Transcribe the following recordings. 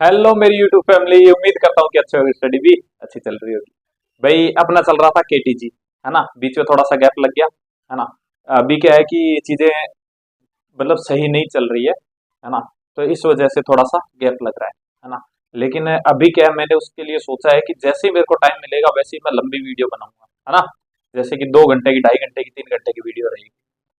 Hello मेरी YouTube family, उम्मीद करता हूँ कि अच्छे होगी, स्टडी भी अच्छी चल रही होगी। भाई अपना चल रहा था केटीजी, है ना। बीच में थोड़ा सा गैप लग गया, है ना। अभी क्या है कि चीजें मतलब सही नहीं चल रही है ना। तो इस वजह से थोड़ा सा गैप लग रहा है ना। लेकिन अभी क्या है, मैंने उसके लिए सोचा है कि जैसे ही मेरे को टाइम मिलेगा वैसे ही मैं लंबी वीडियो बनाऊंगा, है ना। जैसे कि 2 घंटे की, 2.5 घंटे की, 3 घंटे की वीडियो रहेगी,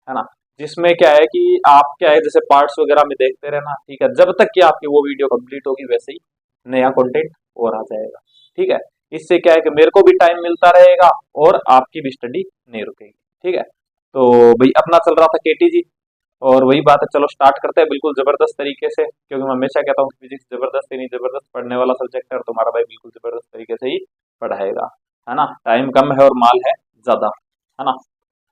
है ना। जिसमें क्या है कि आप क्या है जैसे पार्ट्स वगैरह में देखते रहना, ठीक है। जब तक कि आपकी वो वीडियो कंप्लीट होगी वैसे ही नया कंटेंट और आ जाएगा, ठीक है। इससे क्या है कि मेरे को भी टाइम मिलता रहेगा और आपकी भी स्टडी नहीं रुकेगी, ठीक है। तो भाई अपना चल रहा था केटीजी, और वही बात है, चलो स्टार्ट करते हैं बिल्कुल जबरदस्त तरीके से, क्योंकि मैं हमेशा कहता हूँ कि फिजिक्स जबरदस्त ही नहीं जबरदस्त पढ़ने वाला सब्जेक्ट है, और तुम्हारा भाई बिल्कुल जबरदस्त तरीके से ही पढ़ाएगा, है ना। टाइम कम है और माल है ज्यादा, है ना।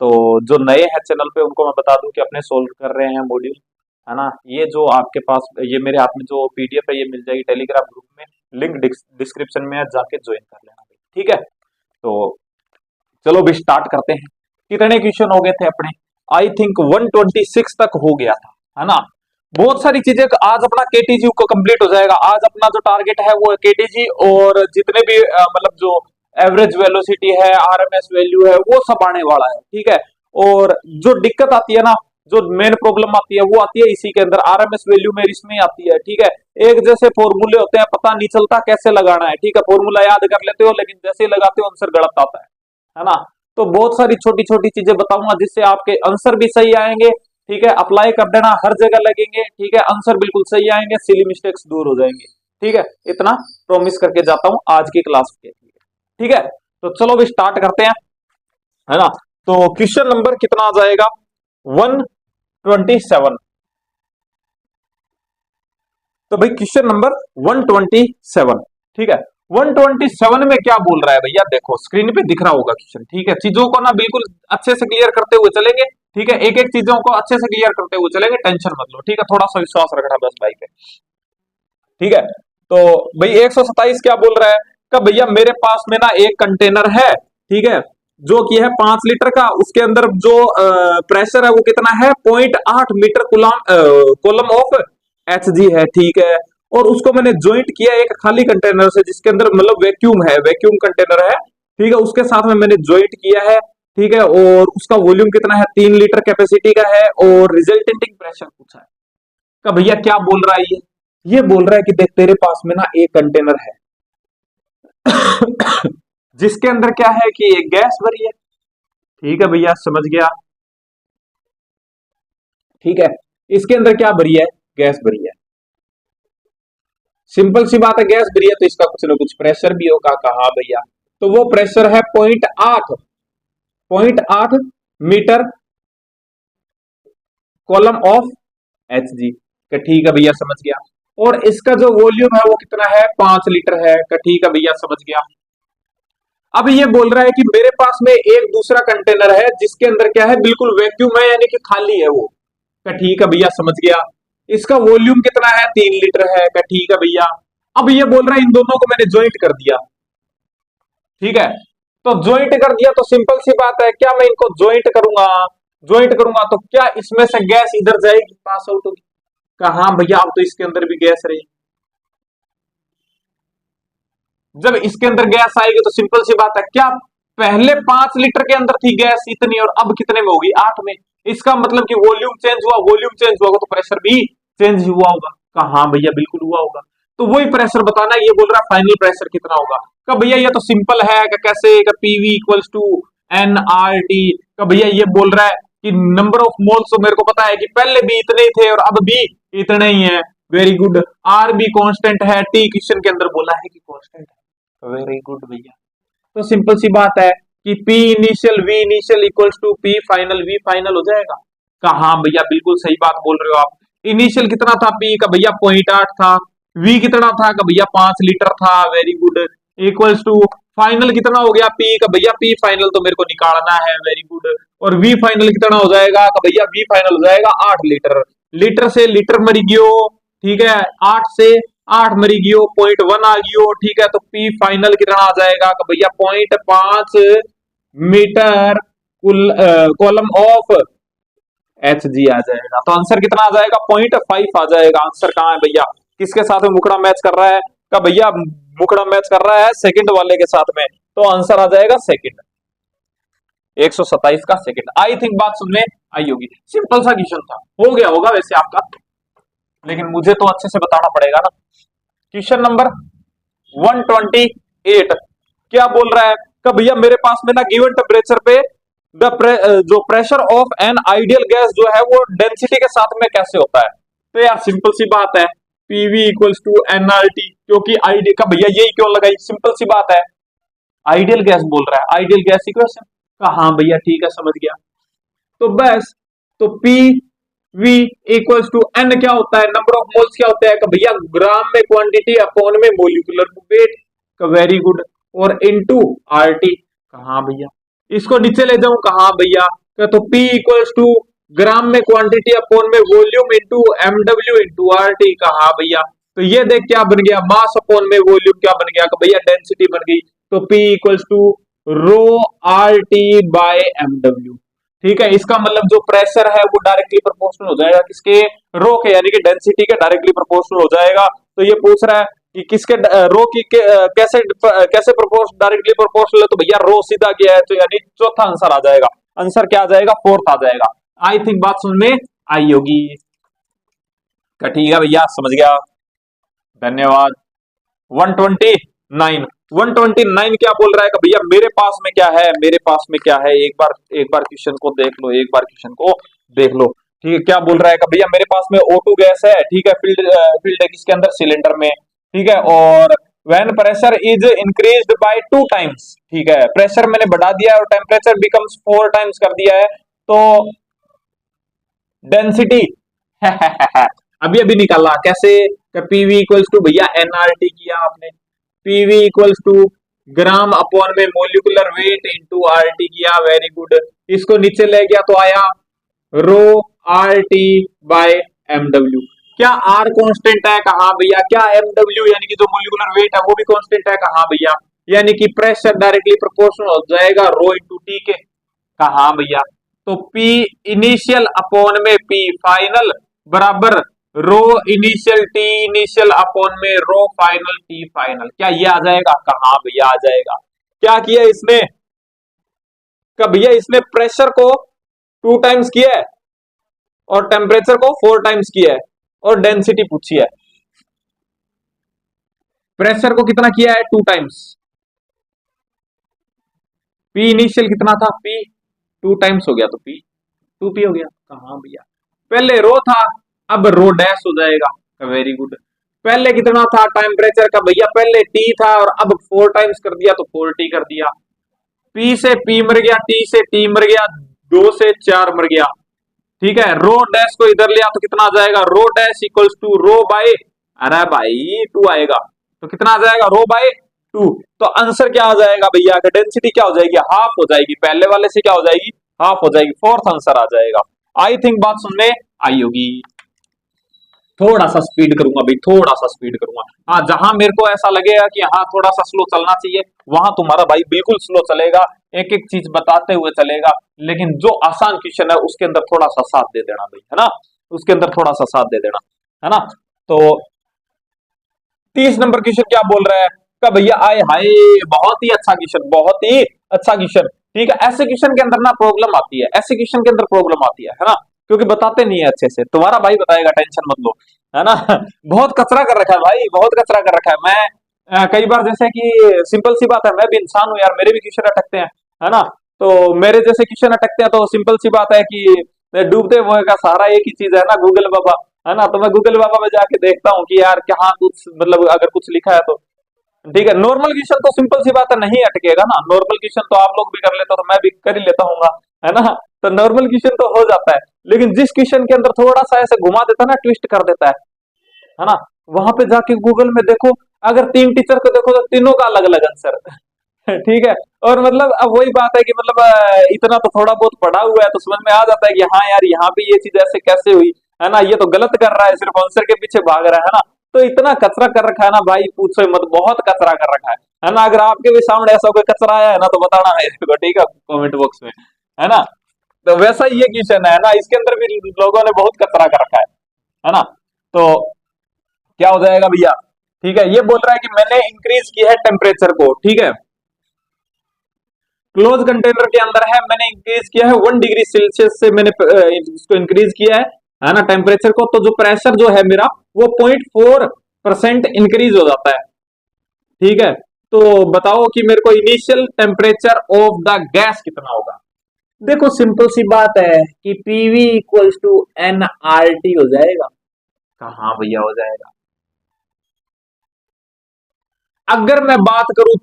तो जो नए हैं चैनल पे उनको मैं बता दूं कि अपने सोल्व कर रहे हैं मॉड्यूल, है ना। ये जो आपके पास ये मेरे हाथ में जो पीडीएफ है ये मिल जाएगी टेलीग्राम ग्रुप में, लिंक डिस्क्रिप्शन में है, जाके ज्वाइन कर लेना, ठीक है। तो चलो भी स्टार्ट करते हैं। कितने क्वेश्चन हो गए थे अपने? आई थिंक 126 तक हो गया था, है ना। बहुत सारी चीजें आज अपना केटीजी को कंप्लीट हो जाएगा। आज अपना जो टारगेट है वो है केटीजी, और जितने भी मतलब जो एवरेज वेलोसिटी है, आरएमएस वैल्यू है, वो सब आने वाला है, ठीक है। और जो दिक्कत आती है ना, जो मेन प्रॉब्लम आती है वो आती है इसी के अंदर, आरएमएस वैल्यू में इसमें आती है, ठीक है। एक जैसे फॉर्मूले होते हैं, पता नहीं चलता कैसे लगाना है, ठीक है। फॉर्मूला याद कर लेते हो लेकिन जैसे ही लगाते हो आंसर गलत आता है ना। तो बहुत सारी छोटी छोटी चीजें बताऊंगा जिससे आपके आंसर भी सही आएंगे, ठीक है। अप्लाई कर देना, हर जगह लगेंगे, ठीक है। आंसर बिल्कुल सही आएंगे, सिली मिस्टेक्स दूर हो जाएंगे, ठीक है। इतना प्रॉमिस करके जाता हूं आज की क्लास के लिए, ठीक है। तो चलो भी स्टार्ट करते हैं, है ना। तो क्वेश्चन नंबर कितना आ जाएगा? 127। तो भाई क्वेश्चन नंबर 127, ठीक है। 127 में क्या बोल रहा है भैया? देखो स्क्रीन पे दिख रहा होगा क्वेश्चन, ठीक है। चीजों को ना बिल्कुल अच्छे से क्लियर करते हुए चलेंगे, ठीक है। एक एक चीजों को अच्छे से क्लियर करते हुए चलेंगे, टेंशन मत लो, ठीक है। थोड़ा सा विश्वास रखना बस भाई पे, ठीक है। तो भाई 127 क्या बोल रहा है? कि भैया मेरे पास में ना एक कंटेनर है, ठीक है, जो कि है 5 लीटर का। उसके अंदर जो प्रेशर है वो कितना है? 0.8 metre column of H G है, ठीक है। और उसको मैंने ज्वाइंट किया एक खाली कंटेनर से, जिसके अंदर मतलब वैक्यूम है, वैक्यूम कंटेनर है, ठीक है। उसके साथ में मैंने ज्वाइंट किया है, ठीक है। और उसका वॉल्यूम कितना है? 3 लीटर कैपेसिटी का है, और रिजल्टेंटिंग प्रेशर पूछा है। का भैया क्या बोल रहा है ये बोल रहा है कि देख तेरे पास में ना एक कंटेनर है जिसके अंदर क्या है कि एक गैस भरी है, ठीक है भैया, समझ गया, ठीक है। इसके अंदर क्या भरी है? गैस भरी है। सिंपल सी बात है, गैस भरी है तो इसका कुछ ना कुछ प्रेशर भी होगा। कहा भैया? तो वो प्रेशर है 0.8 metre column of H G का, ठीक है भैया, समझ गया। और इसका जो वॉल्यूम है वो कितना है? 5 लीटर है का, ठीक है भैया, समझ गया। अब ये बोल रहा है कि मेरे पास में एक दूसरा कंटेनर है जिसके अंदर क्या है? बिल्कुल वैक्यूम है, यानी कि खाली है वो का, ठीक है भैया, समझ गया। इसका वॉल्यूम कितना है? 3 लीटर है का, ठीक है भैया। अब ये बोल रहा है इन दोनों को मैंने ज्वाइंट कर दिया, ठीक है। तो ज्वाइंट कर दिया तो सिंपल सी बात है, क्या मैं इनको ज्वाइंट करूंगा तो क्या इसमें से गैस इधर जाएगी, पास आउट होगी? कहा हाँ भैया, अब तो इसके अंदर भी गैस रही। जब इसके अंदर गैस आएगी तो सिंपल सी बात है, क्या पहले 5 लीटर के अंदर थी गैस इतनी और अब कितने में होगी? 8 में। इसका मतलब कि वॉल्यूम चेंज हुआ, वॉल्यूम चेंज हुआ तो प्रेशर भी चेंज हुआ होगा। कहा हाँ भैया, बिल्कुल हुआ होगा। तो वही प्रेशर बताना है। ये बोल रहा है फाइनल प्रेशर कितना होगा। का भैया ये तो सिंपल है, का कैसे? का PV equals to N R T. का भैया ये बोल रहा है कि नंबर ऑफ मोल्स तो मेरे को पता है कि पहले भी इतने ही थे और अब भी इतने ही है। Very good. आर भी कांस्टेंट है, टी क्वेश्चन के अंदर बोला है कि कांस्टेंट है। वेरी गुड भैया। तो सिंपल सी बात है कि P initial V initial equals to P final V final हो जाएगा। कहा हाँ भैया, बिल्कुल सही बात बोल रहे हो आप। इनिशियल कितना था P का? भैया 0.8 था। V कितना था? का भैया 5 लीटर था। Very good. Equals to final कितना हो गया P का? भैया P फाइनल तो मेरे को निकालना है। Very good. और V फाइनल कितना हो जाएगा? का भैया V फाइनल हो जाएगा 8 लीटर। लीटर से लीटर मरी गयो, ठीक है। 8 से 8 मरी गयो, 0.1 आ गयो, ठीक है। तो P फाइनल कितना आ जाएगा? कि भैया 0.5 metre column of H G आ जाएगा। तो आंसर कितना आ जाएगा? 0.5 आ जाएगा। आंसर कहाँ है भैया? किसके साथ में मुखड़ा मैच कर रहा है? का भैया मुखड़ा मैच कर रहा है सेकंड वाले के साथ में, तो आंसर आ जाएगा सेकंड, 127 का सेकंड। आई थिंक बात समझ में आई होगी। सिंपल सा क्वेश्चन था, हो गया होगा वैसे आपका, लेकिन मुझे तो अच्छे से बताना पड़ेगा ना। क्वेश्चन नंबर 128 क्या बोल रहा है? कि भैया मेरे पास में ना गिवन टेम्परेचर पे जो pressure of an ideal gas जो है वो डेंसिटी के साथ में कैसे होता है? तो यार सिंपल सी बात है, पीवी इक्वल्स टू एनआरटी, क्योंकि आइडियल का भैया यही क्यों लगाई, सिंपल सी बात है, आइडियल गैस बोल रहा है, आइडियल गैस इक्वेशन का, हाँ भैया ठीक है समझ गया। तो बस, तो P V equals to N क्या होता है, नंबर ऑफ मोल्स क्या होता है कि भैया ग्राम में क्वांटिटी अपॉन में मोलिकुलर वेट का, वेरी गुड, और इनटू आरटी, कहा भैया इसको नीचे ले जाऊं, कहा भैया तो पी इक्वल्स टू ग्राम में क्वांटिटी अपॉन में volume into MW into RT, कहा भैया तो ये देख क्या बन गया, मास अपॉन में वॉल्यूम क्या बन गया, भैया डेंसिटी बन गई, तो P equals to rho R T by MW. ठीक है, इसका मतलब जो प्रेशर है वो डायरेक्टली प्रोपोर्शनल हो जाएगा किसके, रो के, यानी कि डेंसिटी के डायरेक्टली प्रोपोर्शनल हो जाएगा। तो ये पूछ रहा है कि किसके रो की कैसे कैसे डायरेक्टली प्रोपोर्शनल है, तो भैया रो सीधा गया है, तो यानी चौथा आंसर आ जाएगा, आंसर क्या आ जाएगा, फोर्थ आ जाएगा। आई थिंक बात सुन में आई होगी, ठीक है भैया समझ गया, धन्यवाद। 129 क्या बोल रहा है कि भैया मेरे पास में क्या है, मेरे पास में क्या है, एक बार क्वेश्चन को देख लो, एक बार क्वेश्चन को देख लो। ठीक है, क्या बोल रहा है कि भैया मेरे पास में O2 गैस है, ठीक है, फील्ड है किसके अंदर, सिलेंडर में, ठीक है, और when pressure is increased by 2 times, ठीक है, प्रेशर मैंने बढ़ा दिया है और टेम्परेचर बिकम्स 4 टाइम्स कर दिया है, तो डेंसिटी अभी निकाला कैसे, पीवी इक्वल्स टू भैया एनआरटी किया आपने, PV equals to gram upon में मोलिकुलर वेट इनटू आरटी किया, वेरी गुड, इसको नीचे ले गया तो आया रो आरटी बाय एमडब्ल्यू। क्या आर कांस्टेंट है, कहा भैया, क्या एमडब्ल्यू यानी कि जो मोलिकुलर वेट है वो भी कांस्टेंट है, कहा भैया, यानी कि प्रेशर डायरेक्टली प्रोपोर्शनल हो जाएगा रो इनटू टी के, कहा भैया, तो P इनिशियल अपॉन में P फाइनल बराबर रो इनिशियल T इनिशियल अपॉन में रो फाइनल T फाइनल, क्या ये आ जाएगा, कहा भैया आ जाएगा। क्या किया इसने, का भैया इसने प्रेशर को 2 टाइम्स किया है और टेम्परेचर को 4 टाइम्स किया है और डेंसिटी पूछी है। प्रेशर को कितना किया है, 2 टाइम्स, P इनिशियल कितना था, P 2 टाइम्स हो गया, तो P 2P हो गया, कहा भैया, पहले रो था अब रो डैश हो जाएगा, वेरी गुड, पहले कितना था टेम्परेचर का, भैया पहले T था और अब 4 टाइम्स कर दिया तो 4T कर दिया, P से P मर गया, T से T मर गया, 2 से 4 मर गया, ठीक है, रो डैश को इधर लिया तो कितना आ जाएगा, rho dash equals to rho by, अरे भाई 2 आएगा, तो कितना आ जाएगा, रो बाय 2, तो आंसर क्या आ जाएगा भैया, डेंसिटी क्या हो जाएगी, हाफ हो जाएगी, पहले वाले से क्या हो जाएगी, हाफ हो जाएगी, फोर्थ आंसर आ जाएगा। आई थिंक बात सुनने आई होगी, थोड़ा सा स्पीड करूंगा भाई, थोड़ा सा स्पीड करूंगा, हाँ जहां मेरे को ऐसा लगेगा कि हाँ थोड़ा सा स्लो चलना चाहिए वहां तुम्हारा भाई बिल्कुल स्लो चलेगा, एक एक चीज बताते हुए चलेगा, लेकिन जो आसान क्वेश्चन है उसके अंदर थोड़ा सा साथ दे देना भाई, है ना, उसके अंदर थोड़ा सा साथ दे देना, है ना। तो 30 नंबर क्वेश्चन क्या बोल रहा है, का भैया आए हाय, बहुत ही अच्छा क्वेश्चन, बहुत ही अच्छा क्वेश्चन, ठीक है, ऐसे क्वेश्चन के अंदर ना प्रॉब्लम आती है, ऐसे क्वेश्चन के अंदर प्रॉब्लम आती है ना, क्योंकि बताते नहीं है अच्छे से, तुम्हारा भाई बताएगा, टेंशन मत लो, है ना बहुत कचरा कर रखा है भाई, बहुत कचरा कर रखा है, मैं कई बार जैसे कि सिंपल सी बात है, मैं भी इंसान हूं यार, मेरे भी क्वेश्चन अटकते हैं, है ना, तो मेरे जैसे क्वेश्चन अटकते हैं, तो सिंपल सी बात है कि डूबते हुए का सहारा एक ही चीज है ना, गूगल बाबा, है ना, तो मैं गूगल बाबा में जाके देखता हूँ कि यार क्या कुछ मतलब अगर कुछ लिखा है तो ठीक है, नॉर्मल क्वेश्चन तो सिंपल सी बात है नहीं अटकेगा ना, नॉर्मल क्वेश्चन तो आप लोग भी कर लेते हो तो मैं भी कर ही लेता हूँ, है ना, तो नॉर्मल क्वेश्चन तो हो जाता है, लेकिन जिस क्वेश्चन के अंदर थोड़ा सा ऐसे घुमा देता है ना, ट्विस्ट कर देता है ना, वहां पे जाके गूगल में देखो, अगर 3 टीचर को देखो तो तीनों का अलग अलग आंसर ठीक है, और मतलब अब वही बात है कि मतलब इतना तो थोड़ा बहुत पढ़ा हुआ है तो समझ में आ जाता है कि हाँ यार यहाँ पे ये चीज ऐसे कैसे हुई, है ना, ये तो गलत कर रहा है, सिर्फ आंसर के पीछे भाग रहा है ना, तो इतना कचरा कर रखा है ना भाई, पूछो मत, बहुत कचरा कर रखा है ना, अगर आपके भी सामने ऐसा कोई कचरा आया है ना तो बताना है इसको, ठीक है, कमेंट बॉक्स में, है ना, तो वैसा ही ये क्वेश्चन है ना, इसके अंदर भी लोगों ने बहुत कचरा कर रखा है ना, तो क्या हो जाएगा भैया, ठीक है। ये बोल रहा है कि मैंने इंक्रीज किया है टेम्परेचर को, ठीक है, क्लोज कंटेनर के अंदर है, मैंने इंक्रीज किया है 1 डिग्री सेल्सियस से, मैंने इसको इंक्रीज किया है ना, टेम्परेचर को। तो जो प्रेशर जो है मेरा वो 0.4% इंक्रीज हो जाता है, ठीक है। तो बताओ कि मेरे को initial temperature of the gas कितना होगा। देखो सिंपल सी बात है कि PV equals to N R T हो जाएगा। कहाँ भैया हो जाएगा। अगर मैं बात करूं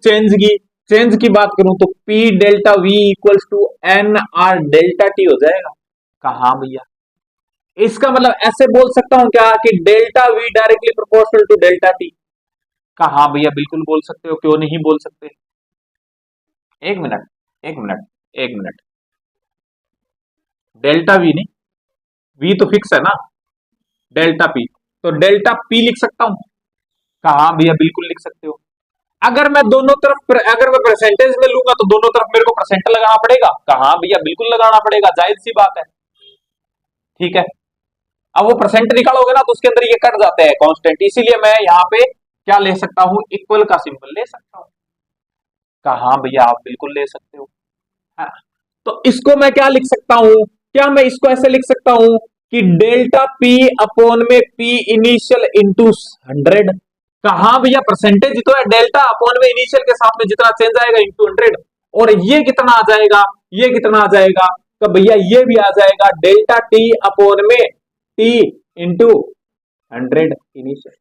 चेंज की बात करूं तो P delta V equals to N R delta T हो जाएगा। कहाँ भैया, इसका मतलब ऐसे बोल सकता हूं क्या कि delta V directly proportional to delta T. कहाँ भैया, बिल्कुल बोल सकते हो, क्यों नहीं बोल सकते। एक मिनट, एक मिनट, एक मिनट, डेल्टा वी नहीं, वी तो फिक्स है ना, डेल्टा पी, तो डेल्टा पी लिख सकता हूं। कहाँ भैया, बिल्कुल लिख सकते हो। अगर मैं दोनों तरफ अगर मैं परसेंटेज में लूंगा तो दोनों तरफ मेरे को परसेंट लगाना पड़ेगा। कहाँ भैया, बिल्कुल लगाना पड़ेगा, जाहिर सी बात है, ठीक है। अब वो परसेंट निकालोगे ना तो उसके अंदर ये कट जाते हैं कांस्टेंट, इसीलिए मैं यहाँ पे क्या ले सकता हूँ, इक्वल का सिंबल ले सकता हूँ। कहाँ भैया, आप बिल्कुल ले सकते हो। हाँ, तो इसको मैं क्या लिख सकता हूं, क्या मैं इसको ऐसे लिख सकता हूं कि डेल्टा पी अपॉन में पी इनिशियल इंटू 100। कहां भैया, परसेंटेज ही तो है, डेल्टा अपॉन में इनिशियल के साथ में जितना चेंज आएगा इंटू 100। और ये कितना आ जाएगा, ये कितना आ जाएगा, तो भैया ये भी आ जाएगा डेल्टा टी अपॉन में टी इंटू 100 इनिशियल।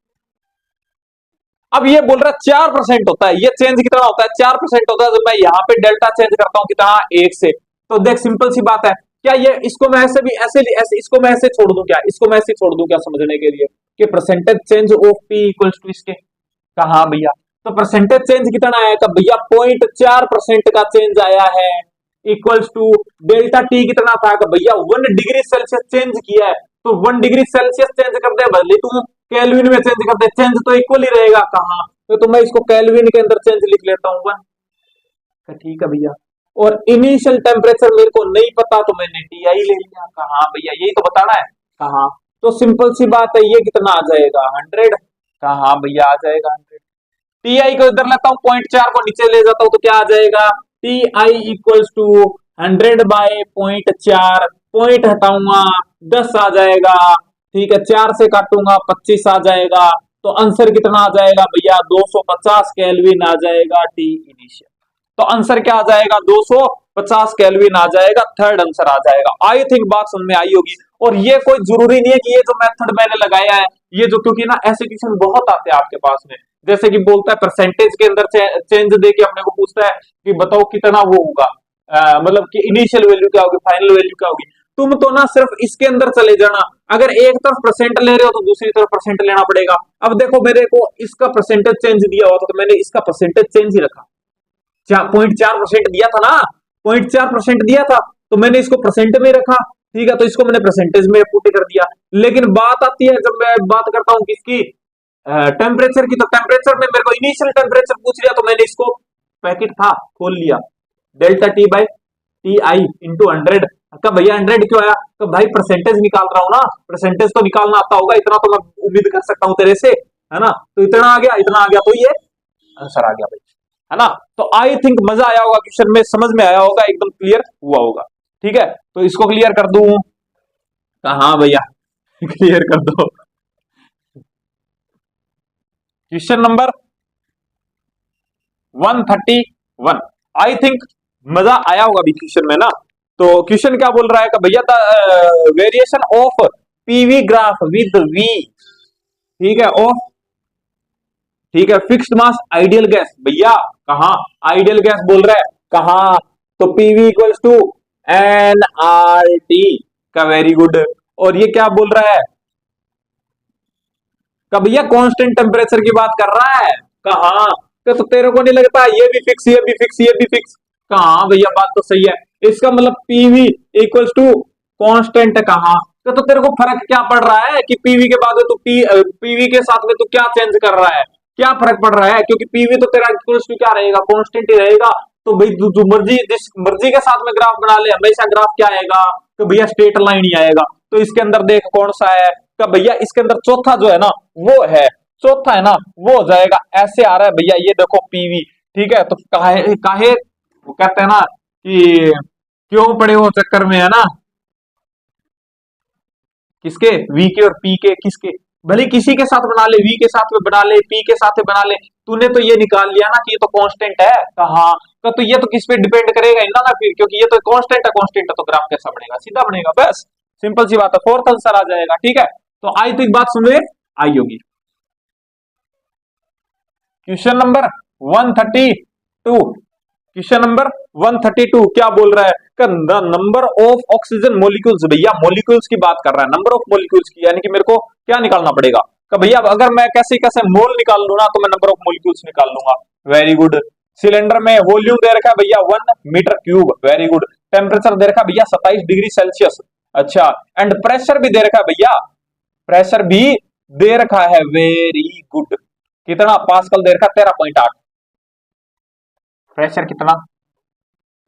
अब ये बोल रहा है 4% होता है, ये चेंज कितना होता है, 4% होता है। जब मैं यहाँ पे डेल्टा चेंज करता हूँ कितना, 1 से, तो देख सिंपल सी बात है, क्या ये इसको मैं ऐसे भी ऐसे इसको मैं ऐसे छोड़ दूं क्या, इसको मैं ऐसे छोड़ दूं क्या समझने के लिए कि percentage change of P equals to इसके। कहा भैया, तो परसेंटेज चेंज कितना आया का भैया, 0.4% का चेंज आया है, इक्वल्स टू डेल्टा टी कितना था का भैया 1 डिग्री सेल्सियस चेंज किया है। तो 1 डिग्री सेल्सियस चेंज कर दे, भले तू केल्विन में चेंज कर दे, चेंज तो इक्वल ही रहेगा। कहा, तो मैं इसको केल्विन के अंदर चेंज लिख लेता हूं 1। ठीक है भैया, और इनिशियल टेम्परेचर मेरे को नहीं पता तो मैंने टीआई ले लिया। कहा भैया, यही तो बताना है। कहा, तो सिंपल सी बात है, ये कितना आ जाएगा 100। कहा भैया, आ जाएगा 100। टीआई को इधर लेता हूं, 0.4 को नीचे ले जाता हूं तो क्या आ जाएगा, टी आई इक्वल्स टू 100 बाय 0.4, पॉइंट हटाऊंगा 10 आ जाएगा, ठीक है, 4 से काटूंगा 25 आ जाएगा। तो आंसर कितना आ जाएगा भैया, 250 केल्विन आ जाएगा टी इनिशियल। तो आंसर क्या आ जाएगा, 250 केल्विन आ जाएगा, थर्ड आंसर आ जाएगा। आई थिंक बात समझ में आई होगी। और ये कोई जरूरी नहीं है कि ये जो मेथड मैंने लगाया है, ये जो, क्योंकि ना ऐसे क्वेश्चन बहुत आते हैं आपके पास में, जैसे कि बोलता है परसेंटेज के अंदर चेंज दे के अपने को पूछता है कि बताओ कितना वो होगा, मतलब कि इनिशियल वैल्यू क्या होगी, फाइनल वैल्यू क्या होगी। तुम तो ना सिर्फ इसके अंदर चले जाना, अगर एक तरफ परसेंट ले रहे हो तो दूसरी तरफ परसेंट लेना पड़ेगा। अब देखो मेरे को इसका परसेंटेज चेंज दिया हुआ था तो मैंने इसका परसेंटेज चेंज ही रखा, 0.4% दिया था ना, 0.4% दिया था तो मैंने इसको परसेंट में रखा, ठीक है, तो इसको मैंने परसेंटेज में पुट कर दिया। लेकिन बात आती है जब मैं बात करता हूं किसकी, टेम्परेचर की, तो टेम्परेचर में मेरे को इनिशियल टेम्परेचर पूछ लिया तो मैंने इसको पैकेट था खोल लिया, delta T by T I into 100। कब भैया 100 क्यों आया, तो भाई परसेंटेज निकाल रहा हूं ना, परसेंटेज तो निकालना आता होगा, इतना तो मैं उम्मीद कर सकता हूं तेरे से, है ना। तो इतना आ गया, इतना आ गया, तो ये आंसर आ गया भाई, है ना। तो आई थिंक मजा आया होगा, क्वेश्चन में समझ में आया होगा, एकदम क्लियर हुआ होगा, ठीक है। तो इसको क्लियर कर दूं, हाँ भैया क्लियर कर दो। क्वेश्चन नंबर 131, आई थिंक मजा आया होगा अभी क्वेश्चन में ना। तो क्वेश्चन क्या बोल रहा है कि भैया the variation of PV graph with V, ठीक है, ऑफ, ठीक है, फिक्स्ड मास आइडियल गैस। भैया कहा आइडियल गैस बोल रहा है, कहा, तो PV equals to N R T का, वेरी गुड। और ये क्या बोल रहा है, का भैया कांस्टेंट टेम्परेचर की बात कर रहा है। कहा, तो तेरे को नहीं लगता ये भी फिक्स, ये भी फिक्स, ये भी फिक्स। कहा भैया, बात तो सही है, इसका मतलब पीवी इक्वल्स टू कांस्टेंट। कहा, तो तेरे को फर्क क्या पड़ रहा है कि पीवी के बाद तू पीवी के साथ में तू क्या चेंज कर रहा है, क्या फर्क पड़ रहा है, क्योंकि पीवी तो तेरा इक्वल्स टू क्या रहेगा, कांस्टेंट ही रहेगा। तो भाई जो मर्जी, जिस मर्जी के साथ में ग्राफ बना ले, हमेशा ग्राफ क्या आएगा, तो भैया स्ट्रेट लाइन ही आएगा। तो इसके अंदर देख कौन सा है, तो भैया इसके अंदर चौथा जो है ना वो है चौथा है ना वो हो जाएगा, ऐसे आ रहा है भैया ये देखो पीवी, ठीक है। तो काहे काहे वो कहते हैं ना कि क्यों पड़े हो चक्कर में, है ना, किसके, वी के और पी के, किसके, भले किसी के साथ बना ले, वी के साथ में बना ले, पी के साथ में बना ले, तूने तो ये निकाल लिया ना कि ये तो कांस्टेंट है, कहा का, तो ये तो किस पे डिपेंड करेगा ही ना फिर, क्योंकि ये तो कांस्टेंट है तो ग्राफ कैसा बनेगा, सीधा बनेगा, बस सिंपल सी बात है, फोर्थ आंसर आ जाएगा, ठीक है। तो आई तो एक बात सुन ले आई होगी। क्वेश्चन नंबर 132, क्वेश्चन नंबर 132 क्या बोल रहा है, the number of oxygen molecules, भैया मोलिक्यूल्स की बात कर रहा है, नंबर ऑफ मोलिक्यूल्स की, यानी कि मेरे को क्या निकालना पड़ेगा, कि भैया अगर मैं कैसे कैसे मोल निकाल लू ना तो मैं नंबर ऑफ मोलिक्यूल्स निकाल लूंगा। Very good. सिलेंडर में वॉल्यूम दे रखा है भैया 1 metre cube, very good. Temperature दे रखा है भैया 27 डिग्री सेल्सियस, अच्छा। एंड प्रेशर भी दे रखा है भैया, प्रेशर भी दे रखा है, वेरी गुड। कितना पास्कल दे रखा है, 13.8। प्रेशर कितना,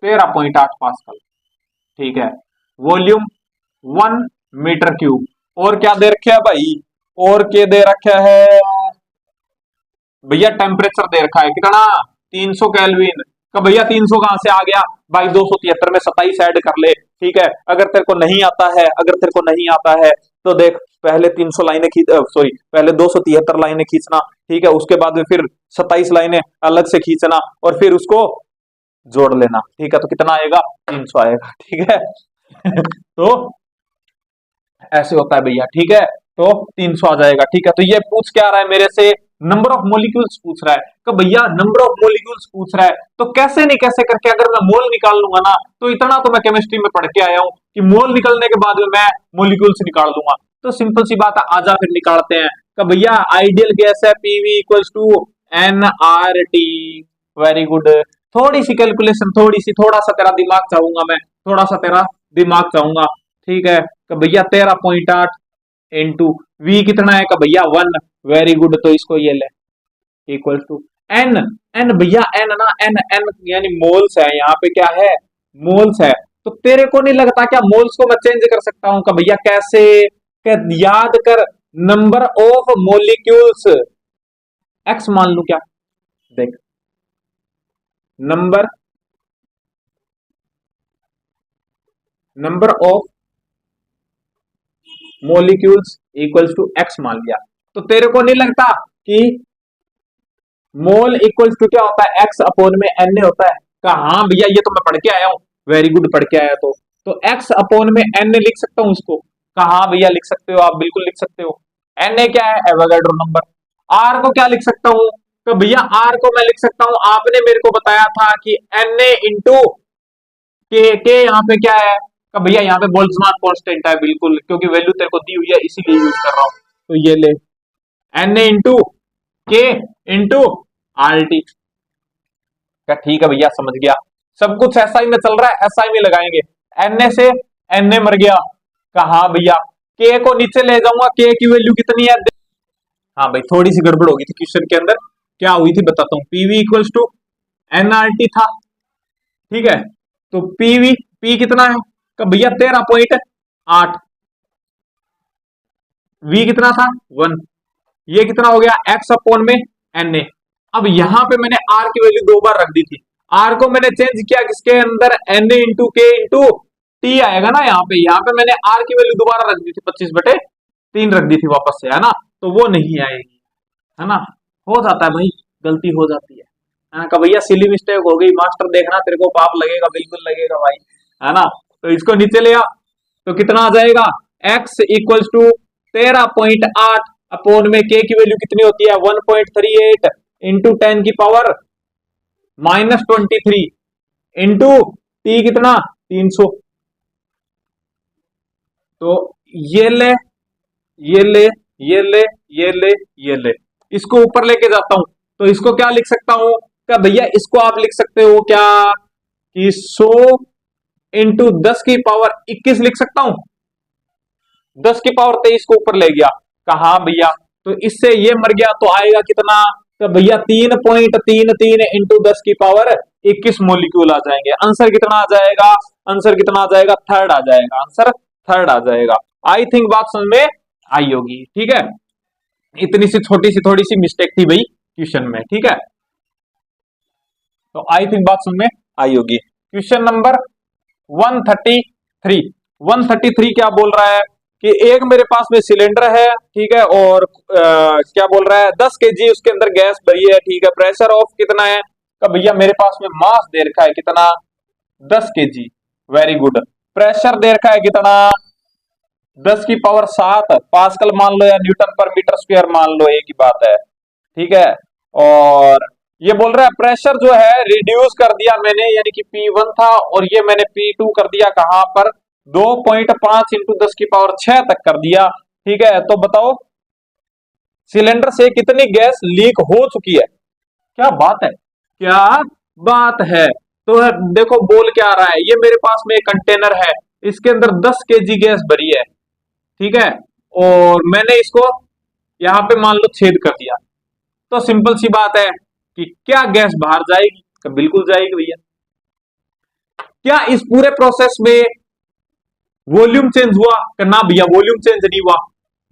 13.8 पास्कल, ठीक है। वॉल्यूम 1 मीटर क्यूब, और क्या दे रखा है भाई, और क्या दे रखा है भैया, टेम्परेचर दे रखा है कितना, 300 केल्विन का, भैया 300 कहां से आ गया भाई, 273 में 27 ऐड कर ले, ठीक है। अगर तेरे को नहीं आता है, अगर तेरे को नहीं आता है तो देख, पहले 300 लाइनें खींच, सॉरी पहले 273 लाइनें खींचना, ठीक है, उसके बाद में फिर 27 लाइनें अलग से खींचना और फिर उसको जोड़ लेना, ठीक है, तो कितना आएगा, 300 आएगा, ठीक है। तो ऐसे होता है भैया, ठीक है, तो 300 आ जाएगा, ठीक है। तो ये पूछ क्या रहा है मेरे से, नंबर ऑफ मोलिक्यूल्स पूछ रहा है, कि भैया नंबर ऑफ मोलिक्यूल्स पूछ रहा है, तो कैसे नहीं कैसे करके अगर मैं मोल निकाल लूंगा ना, तो इतना तो मैं केमिस्ट्री में पढ़ के आया हूं कि मोल निकलने के बाद में मैं मोलिक्यूल्स निकाल दूंगा। तो सिंपल सी बात है, आजा फिर निकालते हैं, कि भैया आइडियल गैस है PV equals to NRT, very good. थोड़ी सी कैलकुलेशन, थोड़ी सी, थोड़ा सा तेरा दिमाग चाहूंगा मैं, थोड़ा सा तेरा दिमाग चाहूंगा, ठीक है, कि भैया 13.8 इंटू वी कितना है, का भैया 1, वेरी गुड। तो इसको ये ले इक्वल टू एन, एन भैया एन ना, एन एन यानी मोल्स है, यहाँ पे क्या है, मोल्स है। तो तेरे को नहीं लगता क्या मोल्स को मैं चेंज कर सकता हूं, का भैया कैसे, याद कर, नंबर ऑफ मोलिक्यूल्स एक्स मान लू क्या, देख number number of molecules equals to X मान लिया, तो तेरे को नहीं लगता कि मोल इक्वल्स टू क्या होता है, एक्स अपॉन में एन होता है, कहा हाँ भैया ये तो मैं पढ़ के आया हूं, वेरी गुड, पढ़ के आया। तो एक्स अपॉन में एन लिख सकता हूं उसको, कहा हाँ भैया लिख सकते हो, आप बिल्कुल लिख सकते हो। एन क्या है, एवोगाड्रो नंबर। आर को क्या लिख सकता हूं, तो भैया आर को मैं लिख सकता हूं, आपने मेरे को बताया था कि एन इंटू के यहाँ पे क्या है, का भैया यहाँ पे बोल्ट्जमान कांस्टेंट है, बिल्कुल, क्योंकि वैल्यू तेरे को दी हुई है इसीलिए यूज कर रहा हूं। तो ये ले एन इंटू के इंटू आर टी, क्या ठीक है भैया, समझ गया, सब कुछ एसआई में चल रहा है, एसआई में लगाएंगे, एन से एन मर गया, कहा भैया के को नीचे ले जाऊंगा, के की वैल्यू कितनी है, हाँ भाई थोड़ी सी गड़बड़ हो गई थी क्वेश्चन के अंदर, क्या हुई थी बताता हूँ, पीवी इक्वल्स टू एनआरटी था, ठीक है। तो पीवी पी कितना है, का भैया 13.8, वी कितना था 1, ये कितना हो गया एक्स अपॉन में एन ए। अब यहां पे मैंने आर की वैल्यू 2 बार रख दी थी, आर को मैंने चेंज किया किसके अंदर, एन ए इंटू के इंटू टी आएगा ना, यहाँ पे मैंने आर की वैल्यू दोबारा रख दी थी, 25/3 रख दी थी वापस से, है ना, तो वो नहीं आएगी, है ना, हो जाता है भाई, गलती हो जाती है ना, का भैया सिली मिस्टेक हो गई, मास्टर देखना तेरे को पाप लगेगा, बिल्कुल लगेगा भाई, है ना। तो इसको नीचे ले आ, तो कितना आ जाएगा, x इक्वल्स टू 13.8 अपॉन में के की वैल्यू कितनी होती है 1.38 इंटू 10 की पावर -23 इंटू टी कितना 300। तो ये ले ये ले ये ले ये ले ये ले, इसको ऊपर लेके जाता हूं, तो इसको क्या लिख सकता हूं, क्या भैया इसको आप लिख सकते हो क्या कि 100 इंटू 10 की पावर 21 लिख सकता हूं, 10 की पावर 23 को ऊपर ले गया, कहा भैया, तो इससे ये मर गया, तो आएगा कितना, तो भैया 3.33 इंटू 10 की पावर 21 मोलिक्यूल आ जाएंगे। आंसर कितना आ जाएगा, आंसर कितना आ जाएगा, थर्ड आ जाएगा, आंसर थर्ड आ जाएगा। आई थिंक बात समझ में आई होगी, ठीक है। इतनी सी छोटी सी थोड़ी सी मिस्टेक थी भाई क्वेश्चन में, ठीक है। तो आई थिंक बात समझ में आई होगी। Question number 133। 133 क्या बोल रहा है कि एक मेरे पास में सिलेंडर है, ठीक है, और क्या बोल रहा है 10 केजी उसके अंदर गैस भरी है, ठीक है, प्रेशर ऑफ कितना है, तो भैया मेरे पास में मास दे रखा है कितना, 10 केजी, वेरी गुड। प्रेशर दे रखा है कितना, 10 की पावर 7 पास्कल मान लो या न्यूटन पर मीटर स्क्वायर मान लो, एक ही बात है, ठीक है। और ये बोल रहा है प्रेशर जो है रिड्यूस कर दिया मैंने, यानी कि P1 था और ये मैंने P2 कर दिया कहां पर, 2.5 इंटू 10 की पावर 6 तक कर दिया, ठीक है। तो बताओ सिलेंडर से कितनी गैस लीक हो चुकी है। क्या बात है, क्या बात है। तो देखो बोल क्या रहा है, ये मेरे पास में एक कंटेनर है, इसके अंदर 10 केजी गैस भरी है, ठीक है, और मैंने इसको यहां पे मान लो छेद कर दिया। तो सिंपल सी बात है कि क्या गैस बाहर जाएगी, तो बिल्कुल जाएगी भैया। क्या इस पूरे प्रोसेस में वॉल्यूम चेंज हुआ, ना भैया वॉल्यूम चेंज नहीं हुआ,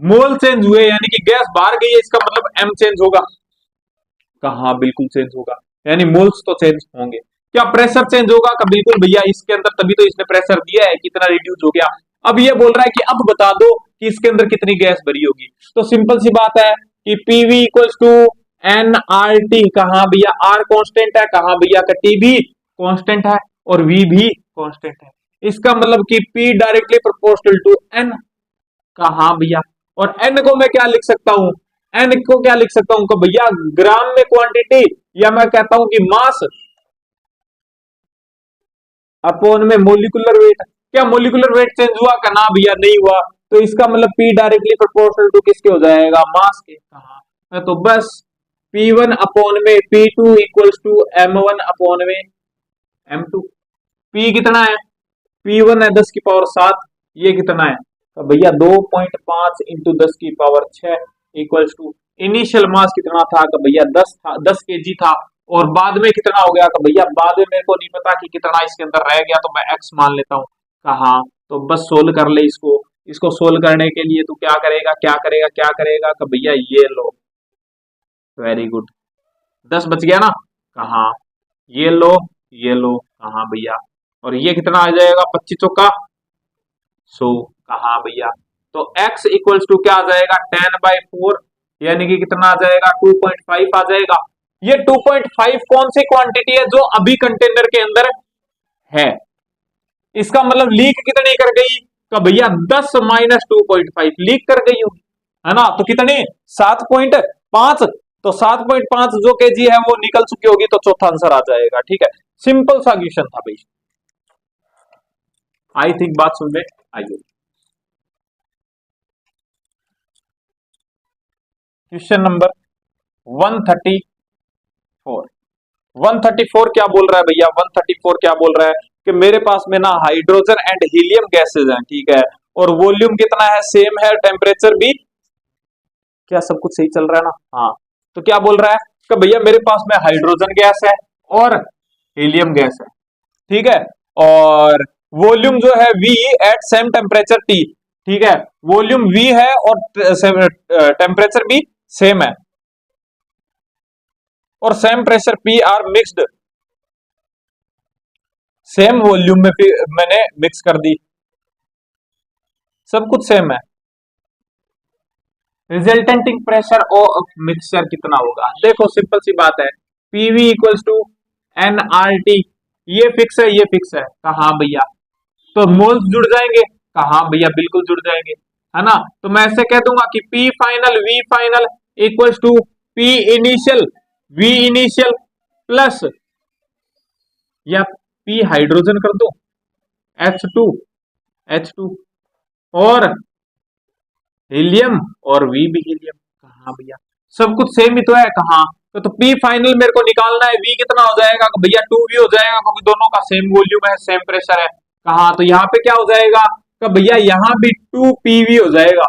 मोल चेंज हुए, यानी कि गैस बाहर गई है, इसका मतलब एम चेंज होगा, कहा बिल्कुल चेंज होगा, यानी मोल्स तो चेंज होंगे। क्या प्रेशर चेंज होगा, का बिल्कुल भैया, इसके अंदर तभी तो इसने प्रेशर दिया है, कितना रिड्यूस हो गया। अब ये बोल रहा है कि अब बता दो कि इसके अंदर कितनी गैस भरी होगी। तो सिंपल सी बात है कि PV equals to N R T, कहा भैया आर कांस्टेंट है, कहा भैया का टी भी कांस्टेंट है और वी भी कांस्टेंट है। इसका मतलब कि P directly proportional to N, कहा भैया। और एन को मैं क्या लिख सकता हूं, एन को क्या लिख सकता हूं कि भैया ग्राम में क्वांटिटी, या मैं कहता हूं कि मास अपॉन में मोलिकुलर वेट। क्या मोलिकुलर वेट चेंज हुआ, का ना भैया नहीं हुआ। तो इसका मतलब पी डायरेक्टली प्रोपोर्शनल टू किसके हो जाएगा, मास के, कहा। तो बस P1 अपॉन में P2 equals to M1 upon में M2। P कितना है, P1 है 10 की पावर 7, ये कितना है, तो भैया 2.5 इंटू 10 की power 6 equals to initial mass कितना था, तो भैया 10 था, 10 केजी था, और बाद में कितना हो गया, तो भैया बाद में मेरे को नहीं पता कि कितना इसके अंदर रह गया, तो मैं x मान लेता हूँ, कहा। तो बस सोल्व कर ले इसको। इसको सोल्व करने के लिए तू क्या करेगा, क्या करेगा, क्या करेगा, तो भैया ये लो, वेरी गुड, 10 बच गया ना, कहा ये लो, ये लो, कहा भैया, और ये कितना आ जाएगा 25 चौका 100, कहा भैया। तो x इक्वल्स टू क्या आ जाएगा 10/4, यानी कि कितना आ जाएगा 2.5 आ जाएगा। ये 2.5 कौन सी क्वांटिटी है जो अभी कंटेनर के अंदर है, इसका मतलब लीक कितनी कर गई, तो भैया 10 माइनस 2.5 लीक कर गई होगी, है ना। तो कितनी 7.5, तो 7.5 जो केजी है वो निकल चुकी होगी, तो चौथा आंसर आ जाएगा, ठीक है। सिंपल सा क्वेश्चन था भाई, आई थिंक बात सुन में आई होगी। Question number 134। 134 क्या बोल रहा है भैया, 134 क्या बोल रहा है कि मेरे पास में ना हाइड्रोजन एंड हीलियम गैसेज हैं, ठीक है, और वॉल्यूम कितना है सेम है, टेम्परेचर भी, क्या सब कुछ सही चल रहा है ना, हाँ। तो क्या बोल रहा है कि भैया मेरे पास में हाइड्रोजन गैस है और हीलियम गैस है, ठीक है, और वॉल्यूम जो है V at same temperature T, ठीक है, वॉल्यूम V है और टेम्परेचर भी सेम है, और same pressure P are mixed, same volume में मैंने मिक्स कर दी, सब कुछ सेम है। रिजल्टेंटिंग प्रेशर ऑफ मिक्सचर कितना होगा, देखो सिंपल सी बात है, PV इक्वल्स टू NRT, ये फिक्स है, ये फिक्स है, कहा भैया। तो मोल्स जुड़ जाएंगे, कहा भैया बिल्कुल जुड़ जाएंगे, है ना। तो मैं ऐसे कह दूंगा कि P final V final equals to P initial V initial plus, या P हाइड्रोजन कर दो H2 और हीलियम और V भी हीलियम, कहा भैया सब कुछ सेम ही तो है, कहा। तो P फाइनल मेरे को निकालना है, V कितना हो जाएगा भैया 2V हो जाएगा, क्योंकि दोनों का सेम वॉल्यूम है, सेम प्रेशर है, कहा। तो यहाँ पे क्या हो जाएगा कि भैया यहाँ भी 2PV हो जाएगा,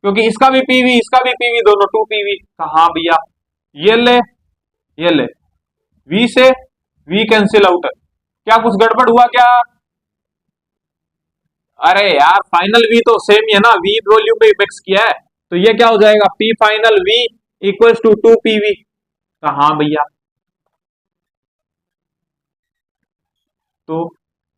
क्योंकि इसका भी PV इसका भी PV दोनों 2PV, कहा भैया ये ले, ये ले, V से V कैंसिल आउट, क्या कुछ गड़बड़ हुआ क्या, अरे यार फाइनल V तो सेम ही है ना, V वॉल्यूम में मिक्स किया है, तो ये क्या हो जाएगा, P final V equals to 2 PV. कहा भैया, तो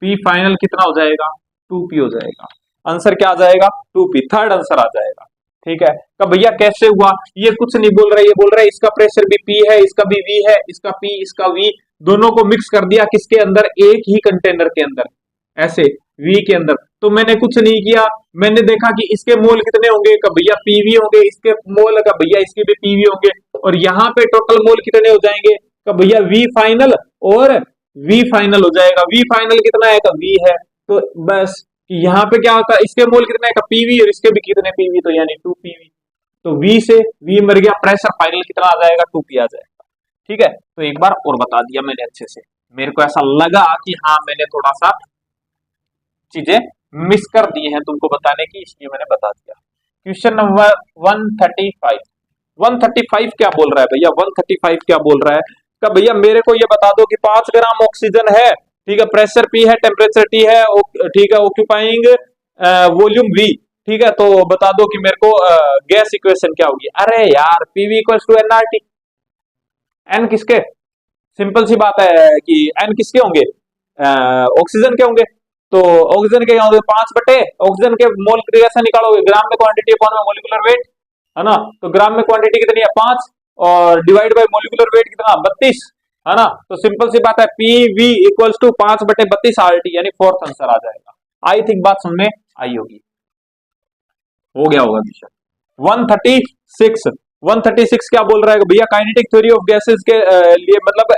पी फाइनल कितना हो जाएगा, 2p हो जाएगा। आंसर क्या आ जाएगा, 2p, थर्ड आंसर आ जाएगा। ठीक है, तो भैया कैसे हुआ, ये कुछ नहीं बोल रहा है, ये बोल रहा है इसका प्रेशर भी p है, इसका भी v है, इसका p इसका v, दोनों को मिक्स कर दिया किसके अंदर, एक ही कंटेनर के अंदर, ऐसे v के अंदर। तो मैंने कुछ नहीं किया, मैंने देखा कि इसके मोल कितने होंगे, का भैया pv होंगे, इसके मोल का भैया इसके भी pv होंगे, और यहाँ पे टोटल मोल कितने हो जाएंगे, का भैया v फाइनल और v फाइनल हो जाएगा। v फाइनल कितना है, का v है, तो बस यहाँ पे क्या होता है, इसके मोल कितने का pv और इसके भी कितने pv, तो यानी 2pv। तो v से v मर गया, प्रेशर फाइनल कितना आ जाएगा, 2p आ जाएगा। ठीक है, तो एक बार और बता दिया मैंने अच्छे से, मेरे को ऐसा लगा कि हाँ मैंने थोड़ा सा चीजें मिस कर दी हैं तुमको बताने की, इसलिए मैंने बता दिया। Question number 135। 135 क्या बोल रहा है भैया, 135 क्या बोल रहा है, का भैया मेरे को ये बता दो कि 5 ग्राम ऑक्सीजन है, ठीक है, प्रेशर पी है, टेम्परेचर टी है, ठीक है, ऑक्यूपाइंग वॉल्यूम वी, ठीक है, तो बता दो कि मेरे को गैस इक्वेशन क्या होगी। अरे यार, PV equals to NRT, N किसके, सिंपल सी बात है कि एन किसके होंगे, ऑक्सीजन के होंगे, तो ऑक्सीजन के होंगे 5 बटे, ऑक्सीजन के मोल कैसे निकालोगे, ग्राम में क्वांटिटी अपॉन में मोलिकुलर वेट, है ना, तो ग्राम में क्वांटिटी कितनी है 5, और डिवाइड बाय मोलिकुलर वेट कितना 32, है ना, तो सिंपल सी बात है P V equals to 5/32 RT, यानी फोर्थ आंसर आ जाएगा। आई थिंक बात समझ में आई होगी, हो गया होगा क्वेश्चन। 136, 136 क्या बोल रहा है भैया, काइनेटिक थ्योरी ऑफ गैसेस के लिए मतलब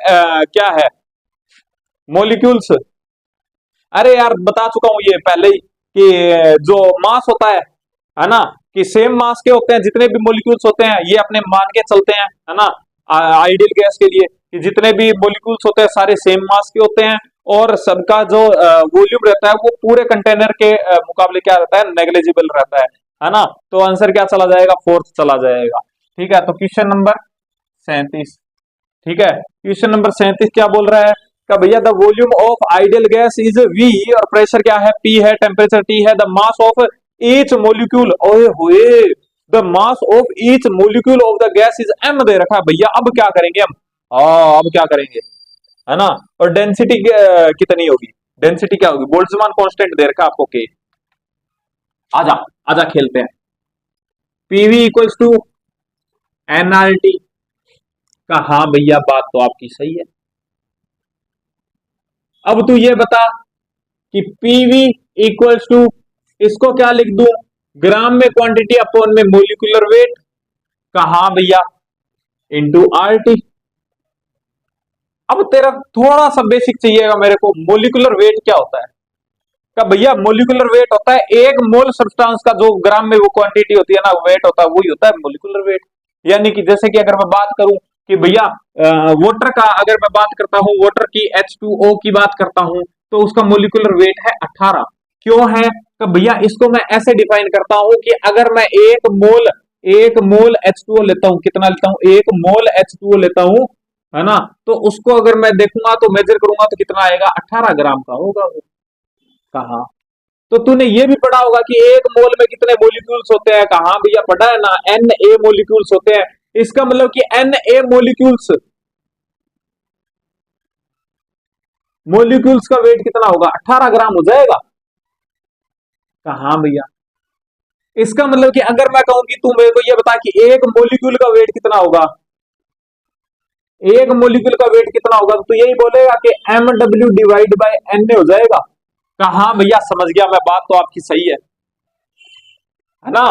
क्या है, मोलिक्यूल्स। अरे यार बता चुका हूं ये पहले ही कि जो मास होता है ना, कि सेम मास के होते हैं जितने भी मोलिक्यूल्स होते हैं, ये अपने मान के चलते हैं, है ना, आइडियल गैस के लिए कि जितने भी मोलिक्यूल्स होते हैं सारे सेम मास के होते हैं, और सबका जो वॉल्यूम रहता है वो पूरे कंटेनर के मुकाबले क्या रहता है, नेग्लिजिबल रहता है ना, तो आंसर क्या चला जाएगा, फोर्थ चला जाएगा। ठीक है, तो क्वेश्चन नंबर 37, ठीक है, क्वेश्चन नंबर 37 क्या बोल रहा है, का भैया the volume of ideal gas is V, और प्रेशर क्या है, पी है, टेम्परेचर टी है, the mass of each molecule, ओए होए, the mass of each molecule of the gas is M दे रखा है भैया, अब क्या करेंगे हम, अब क्या करेंगे, है ना, और डेंसिटी कितनी होगी, डेंसिटी क्या होगी, बोल्ट्जमान कांस्टेंट दे रखा है आपको के, आजा आजा खेलते हैं। पीवी इक्वल्स टू एनआरटी, का हाँ भैया बात तो आपकी सही है। अब तू ये बता कि पीवी इक्वल्स टू, इसको क्या लिख दूं, ग्राम में क्वांटिटी अपॉन में मोलिकुलर वेट, कहा भैया इंटू आरटी। अब तेरा थोड़ा सा बेसिक चाहिएगा मेरे को, मोलिकुलर वेट क्या होता है, का भैया मोलिकुलर वेट होता है एक मोल सब्सटेंस का जो ग्राम में वो क्वांटिटी होती है ना, वेट होता है, वही होता है मोलिकुलर वेट। यानी कि जैसे कि अगर मैं बात करूं कि भैया वाटर का, अगर मैं बात करता हूं वाटर की, H2O की बात करता हूं, तो उसका मोलिकुलर वेट है 18। क्यों है, तो भैया इसको मैं ऐसे डिफाइन करता हूं कि अगर मैं एक मोल H2O लेता हूं, कितना लेता हूं, एक मोल H2O लेता हूं, है ना, तो उसको अगर मैं देखूंगा तो मेजर करूंगा तो कितना आएगा, 18 ग्राम का होगा वो। कहा, तो तूने ये भी पढ़ा होगा कि एक मोल में कितने मोलिक्यूल्स होते हैं, कहा भैया पढ़ा है ना, Na मोलिक्यूल्स होते हैं, इसका मतलब कि Na मोलिक्यूल्स, मोलिक्यूल्स का वेट कितना होगा, 18 ग्राम हो जाएगा। कहा भैया, इसका मतलब कि अगर मैं कहूं कि तू मेरे को ये बता कि एक मोलिक्यूल का वेट कितना होगा, एक मोलिक्यूल का वेट कितना होगा, तो यही बोलेगा कि MW डिवाइड बाय Na हो जाएगा। कहा भैया समझ गया मैं, बात तो आपकी सही है ना,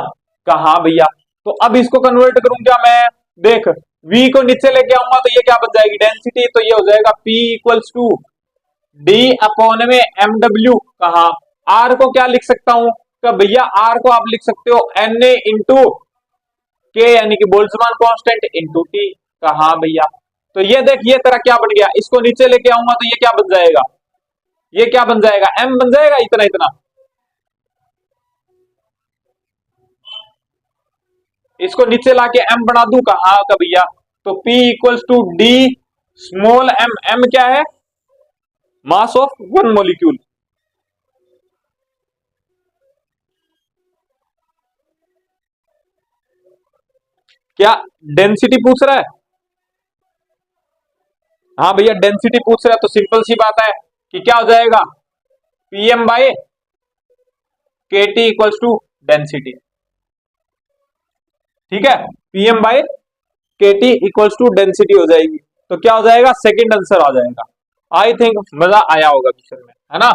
कहा भैया, तो अब इसको कन्वर्ट करूं क्या मैं, देख V को नीचे लेके आऊंगा तो ये क्या बन जाएगी, डेंसिटी, तो ये हो जाएगा P equals to D upon में MW। कहा, R को क्या लिख सकता हूं, तो भैया R को आप लिख सकते हो Na इंटू के, यानी कि बोल्ट्जमान कांस्टेंट इंटू टी। कहा भैया, तो ये देख ये तेरा क्या बन गया, इसको नीचे लेके आऊंगा तो ये क्या बन जाएगा, ये क्या बन जाएगा, M बन जाएगा, इतना इतना, इसको नीचे लाके M बना दूं, कहा का भैया, तो P equals to D small m, M क्या है, मास ऑफ वन मोलिक्यूल, क्या डेंसिटी पूछ रहा है? हाँ भैया डेंसिटी पूछ रहा है, तो सिंपल सी बात है कि क्या हो जाएगा, पीएम बाय के टी इक्वल्स टू डेंसिटी। ठीक है, पीएम बाय के टी इक्वल्स टू डेंसिटी हो जाएगी, तो क्या हो जाएगा, सेकंड आंसर आ जाएगा। आई थिंक मजा आया होगा क्वेश्चन में, है ना।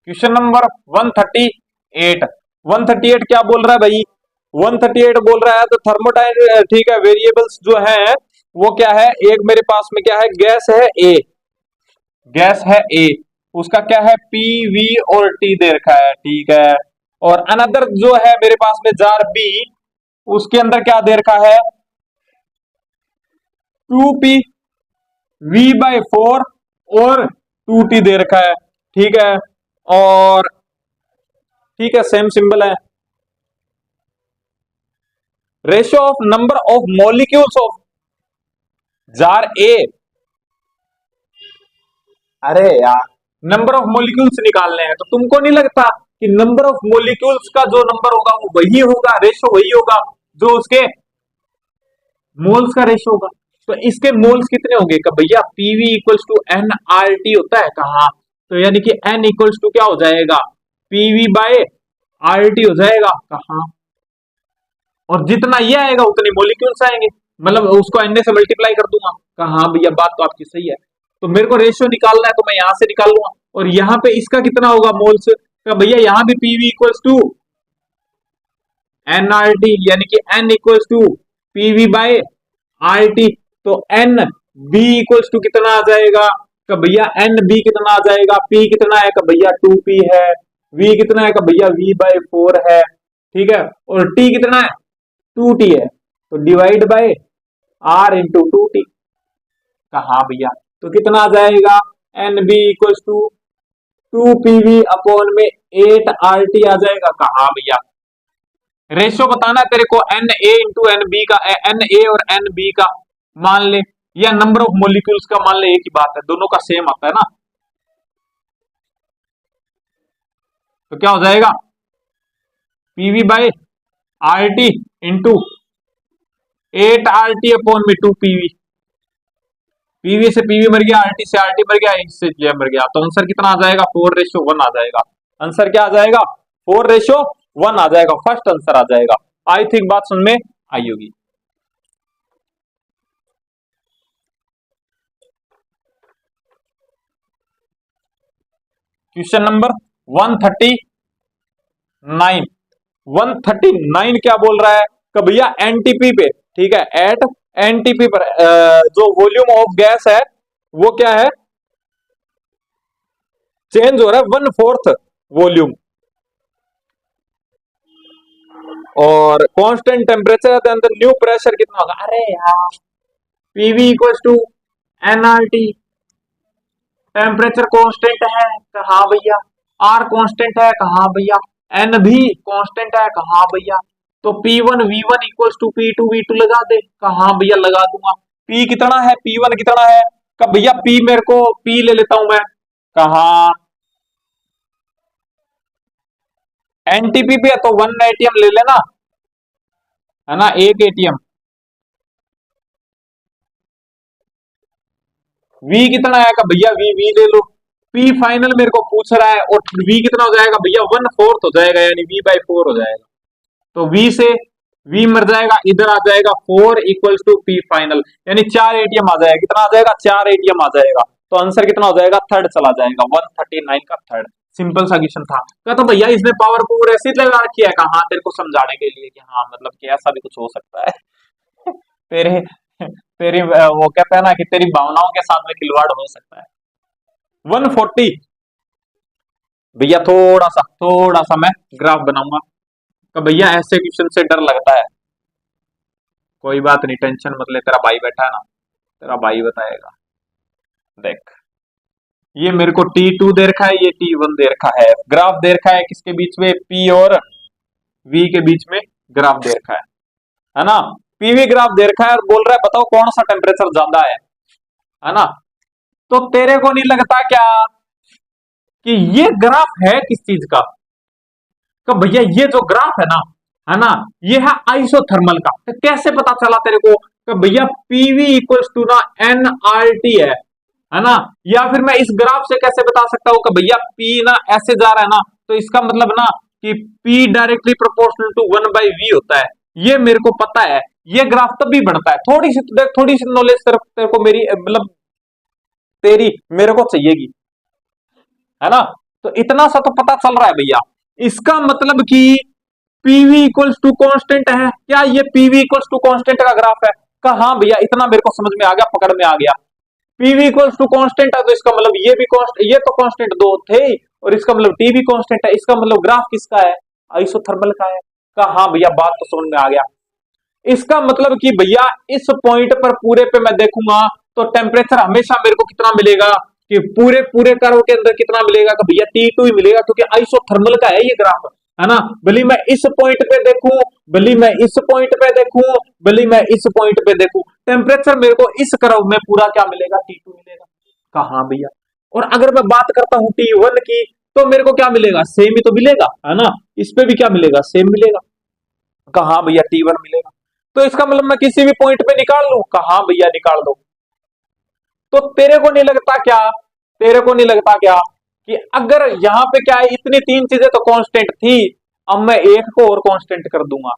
Question number 138। 138 क्या बोल रहा है भाई, 138 बोल रहा है तो थर्मोडायनेमिक, ठीक है, वेरिएबल्स जो है वो क्या है, एक मेरे पास में क्या है, गैस है ए, गैस है ए, उसका क्या है, पी वी और टी दे रखा है, ठीक है। और अनदर जो है मेरे पास में जार बी, उसके अंदर क्या दे रखा है, 2p v/4 और 2t दे रखा है, ठीक है। और ठीक है, सेम सिंबल है। Ratio of number of molecules of jar A, अरे यार नंबर ऑफ मॉलिक्यूल्स निकालने हैं, तो तुमको नहीं लगता कि नंबर ऑफ मॉलिक्यूल्स का जो नंबर होगा वो वही होगा, रेशियो वही होगा जो उसके मोल्स का रेशियो होगा। तो इसके मोल्स कितने होंगे, का भैया PV equals to N R T होता है कहा, तो यानी कि एन इक्वल्स टू क्या हो जाएगा, पीवी बाय आर टी हो जाएगा कहा, और जितना ये आएगा उतने मोलिक्यूल्स आएंगे, मतलब उसको एन से मल्टीप्लाई कर दूंगा कहा, भैया बात तो आपकी सही है। तो मेरे को रेशियो निकालना है तो मैं यहां से निकाल लूंगा, और यहाँ पे इसका कितना होगा मोल्स, तो भैया यहाँ भी PV equals to N R T, यानी कि N equals to PV by R T, तो एन बी इक्वल्स टू कितना आ जाएगा, का भैया एन बी कितना आ जाएगा, पी कितना है का भैया 2p है, वी कितना है का भैया v/4 है, ठीक है, और टी कितना है 2t है, तो divide by r into 2t, कहा भैया, तो कितना आ जाएगा, N B equals to 2pv upon में 8rt आ जाएगा, कहा भैया। रेशियो बताना है तेरे को N A into N B का, एन ए और एन बी का मान ले, या नंबर ऑफ मोलिक्यूल्स का मान ले, एक ही बात है, दोनों का सेम आता है ना। तो क्या हो जाएगा, PV by R T into 8rt upon में 2pv, पीवी से पीवी मर गया, आरटी से आरटी मर गया, इससे जे मर गया, तो आंसर कितना आ जाएगा, 4:1 आ जाएगा। आंसर क्या आ जाएगा, 4:1 आ जाएगा, फर्स्ट आंसर आ जाएगा। आई थिंक बात समझ में आई होगी। Question number 139। 139 क्या बोल रहा है कि भैया एनटीपी पे, ठीक है, एट एनटीपी पर जो वॉल्यूम ऑफ गैस है वो क्या है, चेंज हो रहा है 1/4 वॉल्यूम, और कांस्टेंट टेम्परेचर के अंदर न्यू प्रेशर कितना होगा, अरे यार PV equals to NRT, temperature constant है कहा भैया, आर कांस्टेंट है कहा भैया, एन भी कांस्टेंट है कहा भैया, तो P1 V1 equals to P2 V2 लगा दे कहा भैया, लगा दूंगा। P कितना है, P1 कितना है, कब भैया P मेरे को P ले लेता हूं मैं कहा, एनटीपी पे है तो 1 एटीएम ले लेना, है ना, 1 एटीएम। V कितना आएगा भैया, V ले लो, P फाइनल मेरे को पूछ रहा है, और V कितना हो जाएगा भैया, 1/4 हो जाएगा, यानी V/4 हो जाएगा, तो V से V मर जाएगा, इधर आ जाएगा 4 इक्वल्स टू P फाइनल, यानी 4 एटीएम आ जाएगा, कितना आ जाएगा, 4 एटीएम आ जाएगा, तो आंसर कितना हो जाएगा, थर्ड चला जाएगा, 139 का थर्ड। सिंपल सा क्वेश्चन था, कहा तो भैया इसने पावर पूर ऐसी लगा रखी है, कहा तेरे को समझाने के लिए कि हाँ मतलब कि ऐसा भी कुछ हो सकता है तेरे तेरी वो कहता है ना कि तेरी भावनाओं के साथ में खिलवाड़ हो सकता है। 140 भैया थोड़ा सा मैं ग्राफ बनाऊंगा, तो भैया ऐसे क्वेश्चन से डर लगता है, कोई बात नहीं, टेंशन मत ले, तेरा भाई बैठा है ना, तेरा भाई बताएगा। देख ये मेरे को T2 दे रखा है, ये T1 दे रखा है, ग्राफ दे रखा है किसके बीच में, P और V के बीच में ग्राफ दे रखा है ना, पीवी ग्राफ दे रखा है, और बोल रहा है बताओ कौन सा टेम्परेचर ज्यादा है ना। तो तेरे को नहीं लगता क्या कि ये ग्राफ है किस चीज का, कि भैया ये जो ग्राफ है ना, ये है आइसोथर्मल का। तो कैसे पता चला तेरे को कि भैया पीवी इक्वल्स टू ना एनआरटी है ना। या फिर मैं इस ग्राफ से कैसे बता सकता हूं कि भैया पी ना ऐसे जा रहा है ना, तो इसका मतलब ना कि P directly proportional to 1/v होता है, ये मेरे को पता है। ये ग्राफ तब भी बनता है, थोड़ी सी देख, थोड़ी सी नॉलेज तेरे को मेरी मतलब तेरी मेरे को चाहिएगी, है ना। तो इतना सा तो पता चल रहा है भैया, इसका मतलब कि पीवी इक्वल्स टू कांस्टेंट है। क्या ये पीवी इक्वल्स टू कांस्टेंट का ग्राफ है? कहा हाँ भैया, इतना मेरे को समझ में आ गया, पकड़ में आ गया। पीवी इक्वल्स टू कांस्टेंट है तो इसका मतलब ये भी कांस्टेंट, ये तो कांस्टेंट दो थे, और इसका मतलब टी भी कांस्टेंट है। इसका मतलब ग्राफ किसका है? आइसोथर्मल का है। कहा हाँ भैया, बात तो समझ में आ गया। इसका मतलब कि भैया इस पॉइंट पर पूरे पे मैं देखूंगा तो टेम्परेचर हमेशा मेरे को कितना मिलेगा, कि पूरे पूरे कर्व के अंदर कितना मिलेगा, कि भैया T2 ही मिलेगा, क्योंकि आइसोथर्मल का है ये ग्राफ, है ना। भले मैं इस पॉइंट पे देखूं, भले मैं इस पॉइंट पे देखूं, भले मैं इस पॉइंट पे देखूं, टेम्परेचर मेरे को इस कर्व में पूरा क्या मिलेगा? T2 मिलेगा। कहा भैया, और अगर मैं बात करता हूं T1 की, तो मेरे को क्या मिलेगा? सेम ही तो मिलेगा, है ना। इस पे भी क्या मिलेगा? सेम मिलेगा। कहा भैया T1 मिलेगा। तो इसका मतलब मैं किसी भी पॉइंट पे निकाल लूं? कहा भैया निकाल दो। तो तेरे को नहीं लगता क्या, तेरे को नहीं लगता क्या कि अगर यहां पे क्या है, इतनी तीन चीजें तो कांस्टेंट थी, अब मैं एक को और कांस्टेंट कर दूंगा।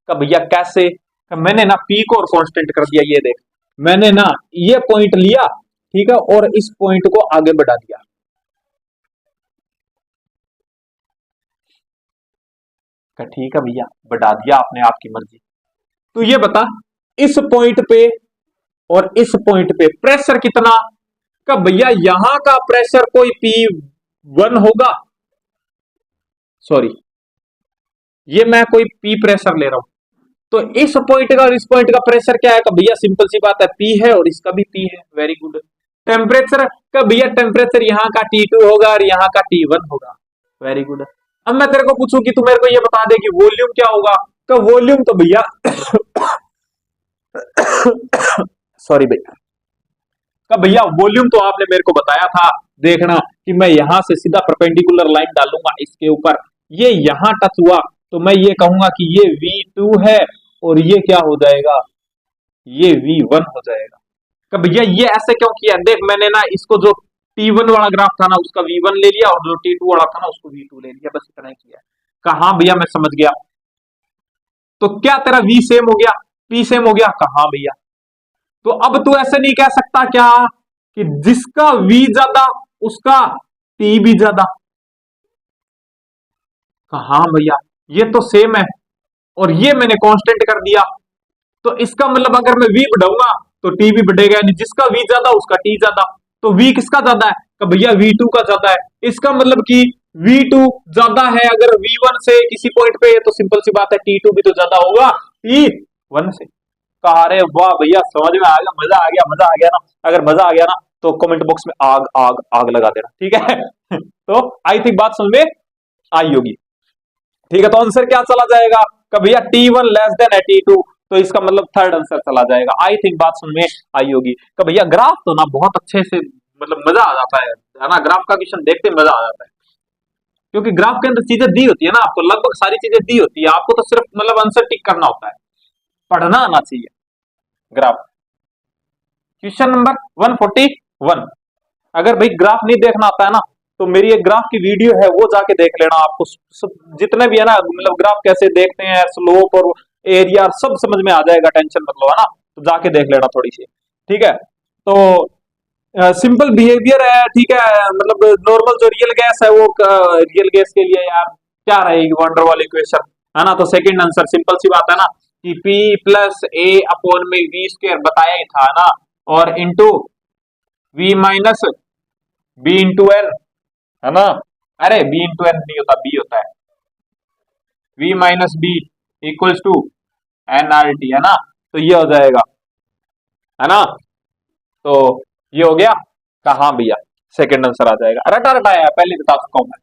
का भैया कैसे? मैंने ना पी को और कांस्टेंट कर दिया, ये देख, मैंने ना ये पॉइंट लिया, ठीक है, और इस पॉइंट को आगे बढ़ा दिया। ठीक है भैया, बढ़ा दिया आपने, आपकी मर्जी। तो ये बता, इस पॉइंट पे और इस पॉइंट पे प्रेशर कितना? का भैया यहां का प्रेशर कोई P1 होगा, सॉरी, ये मैं कोई P प्रेशर ले रहा हूं, तो इस पॉइंट का और इस पॉइंट का प्रेशर क्या है? का भैया सिंपल सी बात है, P है और इसका भी P है। Very good. टेम्परेचर का भैया, टेम्परेचर यहाँ का T2 होगा और यहाँ का T1 होगा। Very good. अब मैं तेरे को पूछूं कि तू मेरे को ये बता दे कि वॉल्यूम क्या होगा? का वॉल्यूम तो भैया सॉरी भैया, का भैया वॉल्यूम तो आपने मेरे को बताया था, देखना कि मैं यहां से सीधा परपेंडिकुलर लाइन डालूंगा इसके ऊपर, ये यहां टच हुआ तो मैं ये कहूंगा कि ये V2 है, और ये क्या हो जाएगा? ये V1 हो जाएगा। का भैया ये ऐसे क्यों किया? देख, मैंने ना इसको जो T1 वाला ग्राफ था ना उसका V1 ले लिया, और जो T2 वाला था ना उसको V2 ले लिया, बस इतना ही किया। कहा भैया मैं समझ गया। तो क्या तेरा V सेम हो गया, P सेम हो गया? कहा भैया। तो अब तू ऐसे नहीं कह सकता क्या कि जिसका V ज्यादा उसका T भी ज्यादा? हाँ भैया, ये तो सेम है, और ये मैंने कांस्टेंट कर दिया, तो इसका मतलब अगर मैं V बढ़ाऊंगा तो T भी बढ़ेगा, यानी जिसका V ज्यादा उसका T ज्यादा। तो V किसका ज्यादा है? तो भैया V2 का ज्यादा है। इसका मतलब कि V2 ज्यादा है अगर V1 से किसी पॉइंट पे, तो सिंपल सी बात है T2 भी तो ज्यादा होगा T1 से। कहा अरे वाह भैया, समझ में आ गया, मजा आ गया, मजा आ गया ना। अगर मजा आ गया ना तो कमेंट बॉक्स में आग आग आग लगा देना, ठीक है तो आई थिंक बात समझ में आई होगी, ठीक है। तो आंसर क्या चला जाएगा? कि भैया T1 लेस देन है T2, तो इसका मतलब थर्ड आंसर चला जाएगा। आई थिंक बात समझ में आई होगी। कि भैया ग्राफ तो ना बहुत अच्छे से, मतलब मजा आ जाता है ना, ग्राफ का क्वेश्चन देखते मजा आ जाता है, क्योंकि ग्राफ के अंदर चीजें दी होती है ना, आपको लगभग सारी चीजें दी होती है, आपको तो सिर्फ मतलब आंसर टिक करना होता है, पढ़ना आना चाहिए ग्राफ। क्वेश्चन नंबर 141, अगर भाई ग्राफ नहीं देखना आता है ना, तो मेरी एक ग्राफ की वीडियो है, वो जाके देख लेना, आपको जितने भी है ना, मतलब ग्राफ कैसे देखते हैं, स्लोप और एरिया सब समझ में आ जाएगा, टेंशन मतलब, है ना। तो जाके देख लेना थोड़ी सी, ठीक है। तो सिंपल बिहेवियर है, ठीक है, मतलब नॉर्मल जो रियल गैस है, वो रियल गैस के लिए यार क्या रहेगी? वंडर वाली इक्वेशन, है ना। तो सेकंड आंसर सिंपल सी बात है ना, कि P प्लस ए अपॉन में V स्क्वायर बताया ही था ना, और into V minus B into N, है ना। अरे B इंटू एन नहीं होता, B होता है V minus B equals to NRT, है ना। तो ये हो जाएगा, है ना। तो ये हो गया। कहा भैया सेकंड आंसर आ जाएगा, रटा रटाया पहले बता चुका हूं मैं।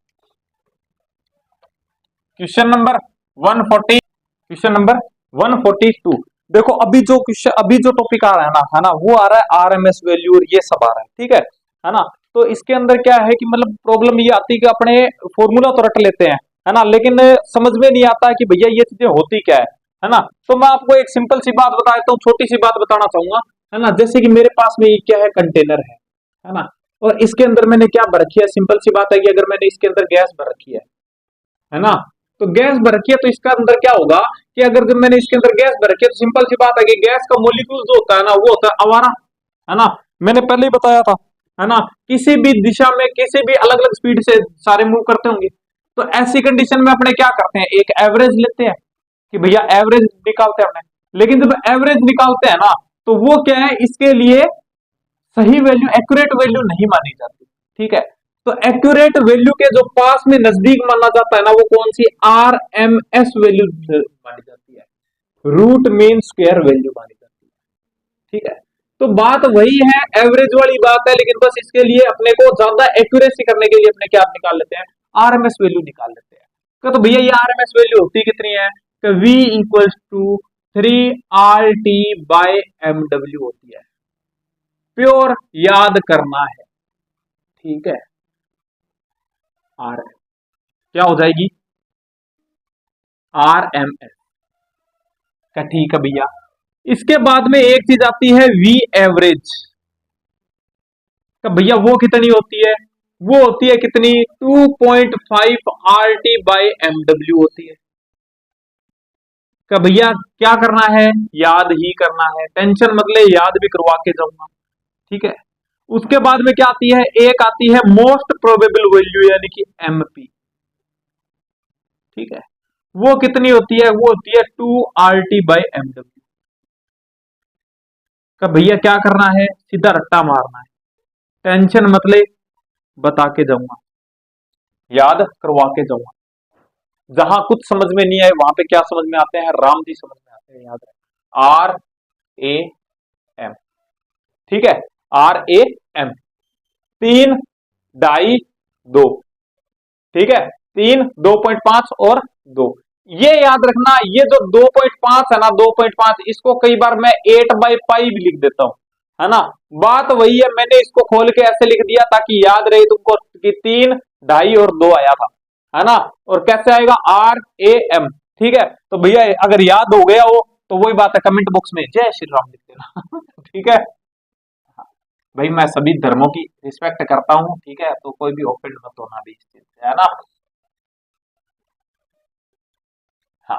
क्वेश्चन नंबर 140, क्वेश्चन नंबर 142, देखो अभी जो क्वेश्चन, अभी जो टॉपिक आ रहा है ना, वो आ रहा है RMS वैल्यू और ये सब आ रहा है, ठीक है ना। तो इसके अंदर क्या है कि मतलब प्रॉब्लम ये आती है कि अपने फॉर्मूला तो रट लेते हैं, है ना, लेकिन समझ में नहीं आता कि भैया ये चीजें होती क्या है ना। तो मैं आपको एक सिंपल सी बात बता देता हूँ, छोटी सी बात बताना चाहूंगा, है ना। जैसे कि मेरे पास में ये क्या है, कंटेनर है ना, और इसके अंदर मैंने क्या भर रखी है, सिंपल सी बात है कि अगर मैंने इसके अंदर गैस भर रखी है ना, तो गैस भर रखी है, तो इसका अंदर क्या होगा कि अगर जब मैंने इसके अंदर गैस भर रखी है, तो सिंपल सी बात है कि गैस का मोलिक्यूल जो होता है ना, वो होता है आवारा, है ना। मैंने पहले ही बताया था, है ना, किसी भी दिशा में किसी भी अलग अलग स्पीड से सारे मूव करते होंगे। तो ऐसी कंडीशन में अपने क्या करते हैं, एक एवरेज लेते हैं कि भैया एवरेज निकालते हैं अपने। लेकिन जब एवरेज निकालते हैं ना, तो वो क्या है, इसके लिए सही वैल्यू, एक्यूरेट वैल्यू नहीं मानी जाती, ठीक है। तो एक्यूरेट वैल्यू के जो पास में नजदीक माना जाता है ना, वो कौन सी, आर एम एस वैल्यू मानी जाती है, रूट मीन स्क्वायर वैल्यू मानी जाती है, ठीक है। तो बात वही है, एवरेज वाली बात है, लेकिन बस इसके लिए अपने को ज्यादा एक्यूरेसी करने के लिए अपने क्या निकाल लेते हैं, आरएमएस वैल्यू निकाल लेते हैं। तो भैया ये आरएमएस वैल्यू होती कितनी है, तो V equals to 3RT by MW होती है, प्योर याद करना है, ठीक है। आर क्या हो जाएगी, RMS का, ठीक है भैया। इसके बाद में एक चीज आती है V एवरेज का, भैया वो कितनी होती है, वो होती है कितनी, 2.5 RT बाय MW होती है। का भैया क्या करना है, याद ही करना है, टेंशन मतलब याद भी करवा के जाऊंगा, ठीक है। उसके बाद में क्या आती है, एक आती है मोस्ट प्रोबेबल वैल्यू यानी कि MP, ठीक है। वो कितनी होती है, वो होती है 2RT बाय MW का। भैया क्या करना है, सीधा रट्टा मारना है, टेंशन मतलब बता के जाऊंगा, याद करवा के जाऊंगा। जहां कुछ समझ में नहीं आए वहां पे क्या समझ में आते हैं, राम जी समझ में आते हैं, याद रहे, RAM, ठीक है, RAM, 3/2, ठीक है, 3, 2.5 और 2, ये याद रखना। ये जो 2.5 है ना, 2.5 इसको कई बार मैं 8/पाई भी लिख देता हूं, है ना। बात वही है, मैंने इसको खोल के ऐसे लिख दिया ताकि याद रहे तुमको कि 3, 2.5 और 2 आया था, है ना। और कैसे आएगा, RAM, ठीक है। तो भैया अगर याद हो गया हो तो वही बात है, कमेंट बॉक्स में जय श्री राम लिख देना ठीक है भाई, मैं सभी धर्मों की रिस्पेक्ट करता हूं, ठीक है, तो कोई भी ऑफेंड मत होना भी इस चीज से, है ना। हाँ,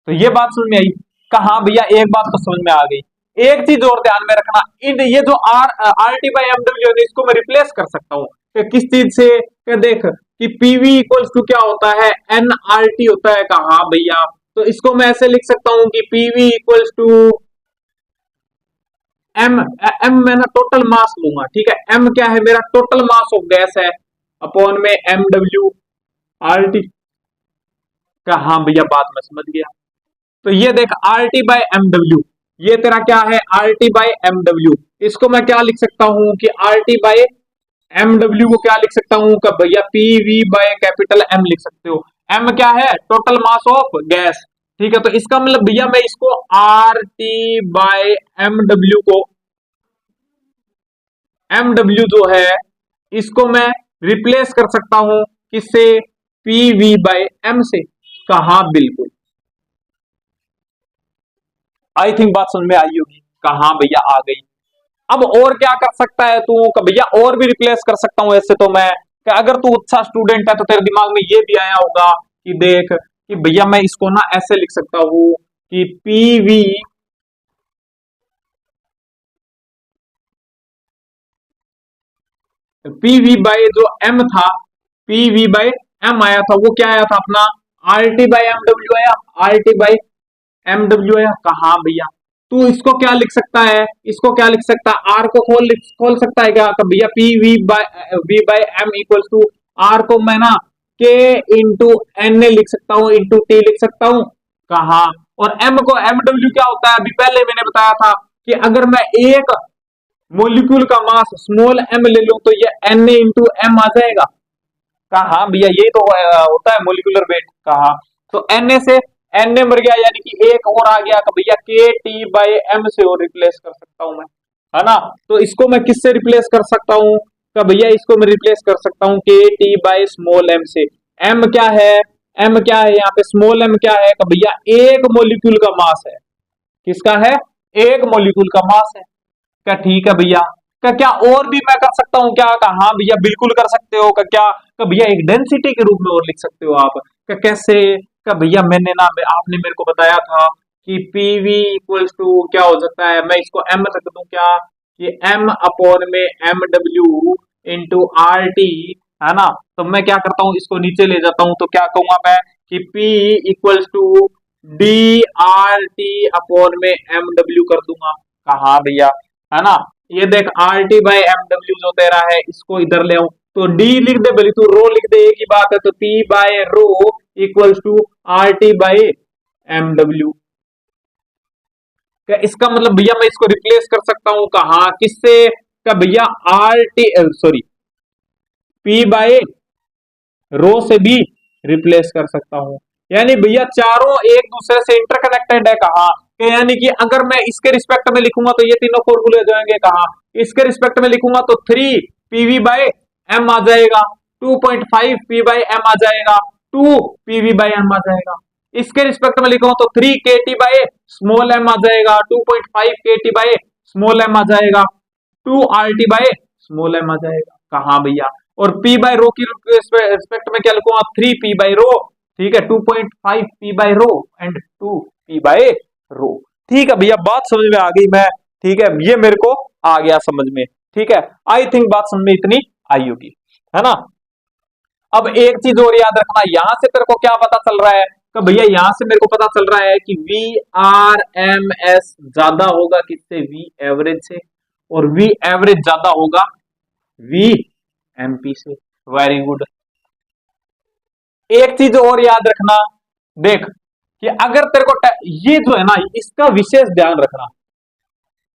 तो ये बात समझ में आई, कहा भैया एक बात तो समझ में आ गई। एक चीज और ध्यान में रखना, इन ये जो RT बाई MW है, इसको मैं रिप्लेस कर सकता हूँ किस चीज से, कि देख कि PV इक्वल्स टू क्या होता है, NRT होता है, कहा भैया। तो इसको मैं ऐसे लिख सकता हूँ कि PV इक्वल्स टू M, मैं ना टोटल मास लूंगा, ठीक है। M क्या है, मेरा टोटल मास ऑफ गैस है, अपॉन में MW RT का। हाँ भैया बात मैं समझ गया। तो ये देख RT बाय MW, ये तेरा क्या है, RT बाय MW। इसको मैं क्या लिख सकता हूं कि RT बाय MW को क्या लिख सकता हूं, कब भैया PV बाय कैपिटल M लिख सकते हो। M क्या है, टोटल मास ऑफ गैस, ठीक है। तो इसका मतलब भैया मैं इसको RT बाय MW को, MW जो है इसको मैं रिप्लेस कर सकता हूं किससे, PV बाय M से। कहा बिल्कुल, आई थिंक बात समझ में आई होगी, कहा भैया आ गई। अब और क्या कर सकता है तू, भैया और भी रिप्लेस कर सकता हूं ऐसे तो मैं, कि अगर तू अच्छा स्टूडेंट है तो तेरे दिमाग में ये भी आया होगा कि देख कि भैया मैं इसको ना ऐसे लिख सकता हूं कि पीवी बाय जो एम था, पीवी बाय एम आया था, वो क्या आया था अपना, RT बाय MW आया, RT बाय MW आया। कहा भैया तू इसको क्या लिख सकता है, इसको क्या लिख सकता है, आर को खोल सकता है क्या, भैया V by M equals to R को मैं ना K इंटू एन लिख सकता हूँ, इंटू T लिख सकता हूँ। कहा, और M को MW क्या होता है, अभी पहले मैंने बताया था कि अगर मैं एक मोलिक्यूल का मास स्मॉल m ले लूं तो ये Na इंटू एम आ जाएगा। कहा हाँ भैया यही तो होता है मोलिकुलर वेट। कहा तो Na से Na मर गया, यानी कि एक और आ गया, तो भैया KT बाय M से और रिप्लेस कर सकता हूं मैं, है ना। तो इसको मैं किससे रिप्लेस कर सकता हूं, का भैया इसको मैं रिप्लेस कर सकता हूं के टी बाई स्मॉल एम से। एम क्या है, एम क्या है यहाँ पे, स्मॉल एम क्या है का भैया एक मॉलिक्यूल का मास है। किसका है, एक मॉलिक्यूल का मास है। क्या ठीक है भैया, क्या और भी मैं कर सकता हूँ क्या, हाँ भैया बिल्कुल कर सकते हो। क्या भैया एक डेंसिटी के रूप में और लिख सकते हो आप। कैसे, क्या भैया मैंने ना, आपने मेरे को बताया था कि पीवी इक्वल्स टू क्या हो सकता है, मैं इसको एम रख दूं क्या, कि एम अपॉन में M W into R T, है ना। तो मैं क्या करता हूँ, इसको नीचे ले जाता हूँ, तो क्या कहूंगा मैं कि P equals to D R T upon में एम डब्ल्यू कर दूंगा। कहा भैया, है ना। ये देख R T by M W जो तेरा है, इसको इधर ले आऊं तो डी लिख दे भले, तू रो लिख दे, एक ही बात है। तो P by rho equals to R T by M W. क्या इसका मतलब भैया मैं इसको रिप्लेस कर सकता हूं कहा, किससे, क्या भैया R T sorry P by rho से भी रिप्लेस कर सकता हूं। यानी भैया चारों एक दूसरे से इंटरकनेक्टेड है कहा, यानी कि अगर मैं इसके रिस्पेक्ट में लिखूंगा तो ये तीनों फॉर्मूले हो जाएंगे कहा, इसके रिस्पेक्ट में लिखूंगा तो 3 पीवी बाय एम आ जाएगा, 2.5 पी बाय एम आ जाएगा, 2 पीवी बाय एम आ जाएगा। इसके रिस्पेक्ट में लिखूंगा तो 3 के टी बाय स्मॉल एम आ जाएगा, 2.5 के टी बाय स्मॉल एम आ जाएगा, 2 R T by small M आ जाएगा। कहा भैया, और पी बाय रो की रिस्पेक्ट में क्या लिखूंगा, 3 पी बाय रो, ठीक है, 2.5 P by rho and 2 P by rho. ठीक है भैया, बात समझ में आ गई मैं, ठीक है, ये मेरे को आ गया समझ में, ठीक है। आई थिंक बात समझ में इतनी आई होगी, है ना। अब एक चीज और याद रखना, यहां से तेरे को क्या पता चल रहा है, तो भैया यहां से मेरे को पता चल रहा है कि वी आर एम एस ज्यादा होगा किससे, वी एवरेज से, और वी एवरेज ज्यादा होगा वी एमपी से। Very good. एक चीज और याद रखना, देख कि अगर तेरे को ये जो है ना, इसका विशेष ध्यान रखना,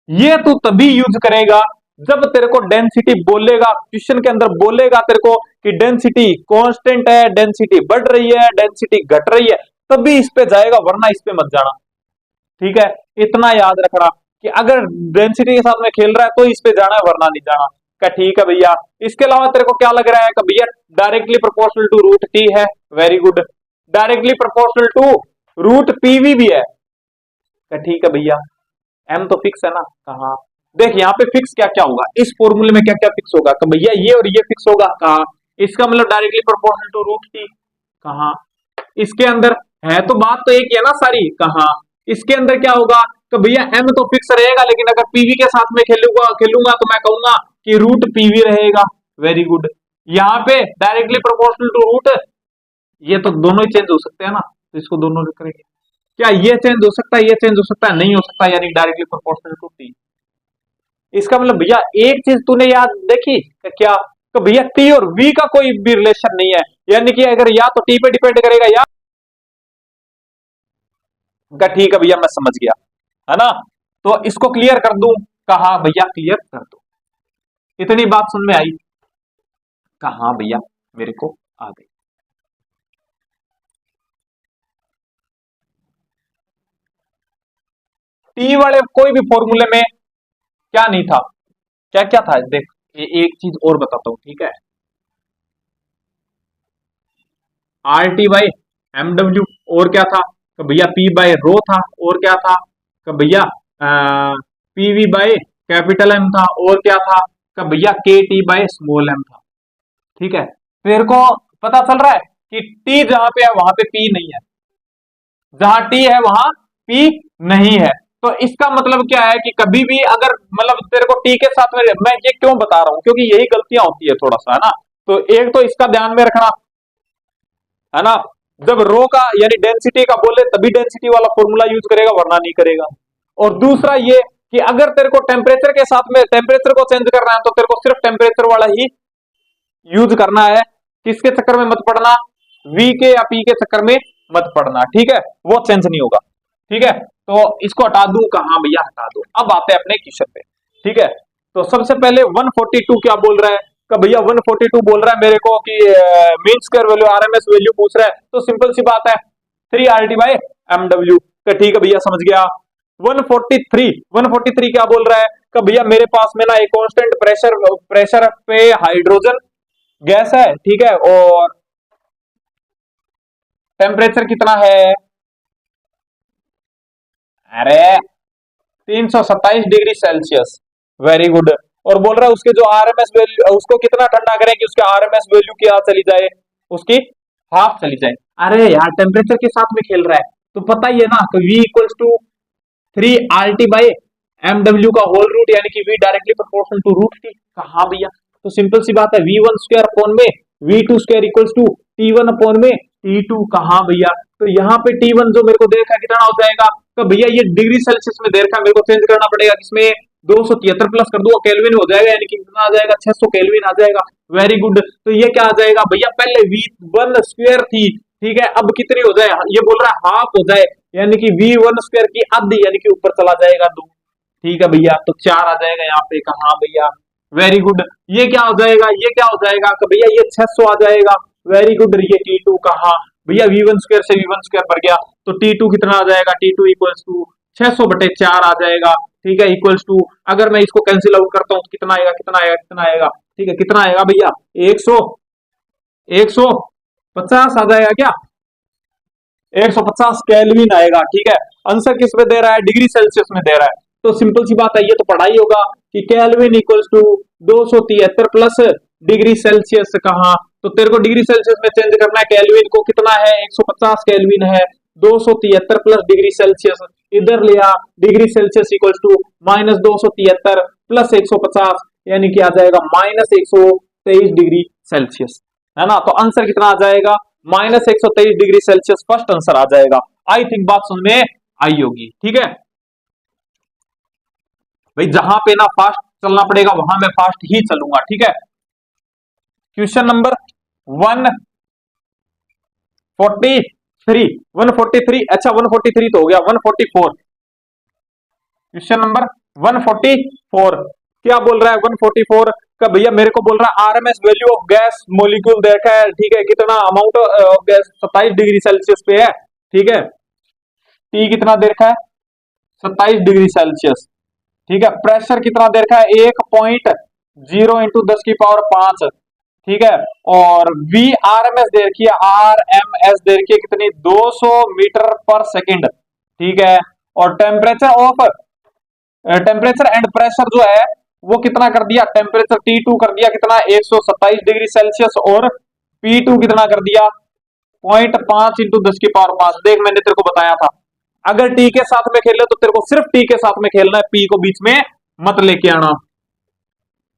ये तू तभी यूज करेगा जब तेरे को डेंसिटी बोलेगा, क्वेश्चन के अंदर बोलेगा तेरे को कि डेंसिटी कांस्टेंट है, डेंसिटी बढ़ रही है, डेंसिटी घट रही है, तभी इस पे जाएगा, वरना इस पे मत जाना। ठीक है, इतना याद रखना कि अगर डेंसिटी के साथ में खेल रहा है तो इस पे जाना है, वरना नहीं जाना। क्या ठीक है भैया, इसके अलावा तेरे को क्या लग रहा है कि भैया directly proportional to root T है। Very good. Directly proportional to root PV भी है। क्या ठीक है भैया, एम तो फिक्स है ना। कहा, देख यहाँ पे फिक्स क्या क्या होगा, इस फॉर्मूले में क्या क्या फिक्स होगा, तो भैया ये और ये फिक्स होगा। कहा, इसका मतलब directly proportional to root T. कहा, इसके अंदर है तो बात तो एक ही है ना सारी। कहा, इसके अंदर क्या होगा, तो भैया एम तो फिक्स रहेगा, लेकिन अगर पीवी के साथ में खेलूंगा तो मैं कहूंगा कि रूट पीवी रहेगा। Very good. यहाँ पे डायरेक्टली प्रोपोर्शनल टू रूट, ये तो दोनों ही चेंज हो सकते हैं ना, तो इसको दोनों करेंगे। क्या ये चेंज हो सकता है, ये चेंज हो सकता है, नहीं हो सकता, यानी डायरेक्टली प्रोपोर्शनल टू टी। इसका मतलब भैया एक चीज तूने याद देखी क्या, तो भैया टी और वी का कोई भी रिलेशन नहीं है, यानी कि अगर या तो टी पे डिपेंड करेगा या, ठीक है भैया मैं समझ गया, है ना। तो इसको क्लियर कर दूं, कहा भैया क्लियर कर दो। इतनी बात सुन में आई, कहा भैया मेरे को आ गई। टी वाले कोई भी फॉर्मूले में क्या नहीं था, क्या क्या था, देख एक चीज और बताता हूं, ठीक है। R T by M W, और क्या था, तो भैया पी बाय रो था, और क्या था, तो भैया पीवी बाय कैपिटल एम था, और क्या था, तो भैया के टी बाय स्मॉल एम था। ठीक है, तेरे को पता चल रहा है कि टी जहां पे है वहां पे पी नहीं है, जहां टी है वहां पी नहीं है। तो इसका मतलब क्या है कि कभी भी अगर मतलब तेरे को टी के साथ में, मैं ये क्यों बता रहा हूं, क्योंकि यही गलतियां होती है थोड़ा सा, है ना। तो एक तो इसका ध्यान में रखना, है ना, जब रो का यानी डेंसिटी का बोले तभी डेंसिटी वाला फॉर्मूला यूज करेगा, वरना नहीं करेगा। और दूसरा ये कि अगर तेरे को टेम्परेचर के साथ में टेम्परेचर को चेंज करना है, तो तेरे को सिर्फ टेम्परेचर वाला ही यूज करना है, किसके चक्कर में मत पड़ना, वी के या पी के चक्कर में मत पड़ना। ठीक है, वो चेंज नहीं होगा। ठीक है, तो इसको हटा दूं, कहां भैया हटा दो। अब आते हैं अपने क्वेश्चन पे। ठीक है, तो सबसे पहले 142 क्या बोल रहा है, कि भैया 142 बोल रहा है मेरे को कि mean square value RMS value पूछ रहा है, तो सिंपल सी बात है 3 R T by M W. ठीक है भैया समझ गया। 143 क्या बोल रहा है कि भैया मेरे पास में ना एक कांस्टेंट प्रेशर पे हाइड्रोजन गैस है, ठीक है, और टेम्परेचर कितना है, अरे 327 डिग्री सेल्सियस। Very good. और बोल रहा है उसके जो आरएमएस वैल्यू, उसको कितना ठंडा करें कि उसके आरएमएस वैल्यू क्या चली जाए, उसकी हाफ चली जाए। अरे यार टेम्परेचर के साथ में खेल रहा है, तो पता ही है ना कि V इक्वल्स टू 3RT/mw का होल रूट, यानी कि V directly proportional to root T. कहा भैया, तो सिंपल सी बात है, V1 स्क्वायर अपॉन में V2 square equals to T1 upon में T2। कहा भैया, तो यहाँ पे T1 जो मेरे को दे रखा है कितना हो जाएगा, तो भैया ये डिग्री सेल्सियस में दे रखा है, मेरे को चेंज करना पड़ेगा, जिसमें 273 प्लस कर दूंगा केल्विन हो जाएगा, यानी कि कितना आ जाएगा, 600 केल्विन आ जाएगा। Very good. तो ये क्या आ जाएगा भैया, पहले V1 स्क्वायर थी, ठीक है, अब कितनी हो जाए, ये बोल रहा है हाफ हो जाए, यानी कि V1 स्क्वायर की आधी, यानी कि ऊपर चला जाएगा 2। ठीक है भैया, तो 4 आ जाएगा यहाँ पे। कहा भैया, वेरी गुड। ये क्या हो जाएगा, ये क्या हो जाएगा कि भैया ये 600 आ जाएगा। Very good. ये T2 कहा भैया, V1 स्क्वायर से V1 स्क्वायर बढ़ गया, तो T2 कितना आ जाएगा, T2 इक्वल्स टू 600/4 आ जाएगा, ठीक है, इक्वल्स टू, अगर मैं इसको कैंसिल आउट करता हूँ तो कितना आएगा, कितना आएगा, कितना आएगा, ठीक है, कितना आएगा भैया, 150 आ जाएगा क्या, 150 केल्विन आएगा। ठीक है, आंसर किस में दे रहा है, डिग्री सेल्सियस में दे रहा है। तो सिंपल सी बात है, ये तो पढ़ा ही होगा कि kelvin equals to 273 plus degree Celsius. कहा, तो तेरे को डिग्री सेल्सियस में चेंज करना है, केल्विन को कितना है, 150 केल्विन है, 273 प्लस डिग्री सेल्सियस इधर लिया, degree Celsius equals to -273 plus 150, यानी कि आ जाएगा -123 डिग्री सेल्सियस, है ना। तो आंसर कितना आ जाएगा, -123 डिग्री सेल्सियस फर्स्ट आंसर आ जाएगा। आई थिंक बात सुन में आई होगी। ठीक है भाई, जहां पे ना फास्ट चलना पड़ेगा वहां मैं फास्ट ही चलूंगा। ठीक है, क्वेश्चन नंबर 143 अच्छा 143 तो हो गया, 144 क्वेश्चन नंबर 144 क्या बोल रहा है, 144 का भैया मेरे को बोल रहा है RMS value of gas molecule देखा है, ठीक है, कितना amount of gas 27 degree Celsius पे है, ठीक है, टी कितना दे रखा है, 27 डिग्री सेल्सियस, ठीक है, प्रेशर कितना दे रखा है, 1.0 इंटू 10⁵, ठीक है, और वी आर एम एस दे रखी है, RMS दे रखी है कितनी, 200 मीटर पर सेकेंड, ठीक है, और टेम्परेचर एंड प्रेशर जो है वो कितना कर दिया, टेम्परेचर T2 कर दिया कितना, 127 डिग्री सेल्सियस, और P2 कितना कर दिया, 0.5 इंटू 10⁵। देख मैंने तेरे को बताया था, अगर टी के साथ में खेल ले तो तेरे को सिर्फ टी के साथ में खेलना है, पी को बीच में मत लेके आना।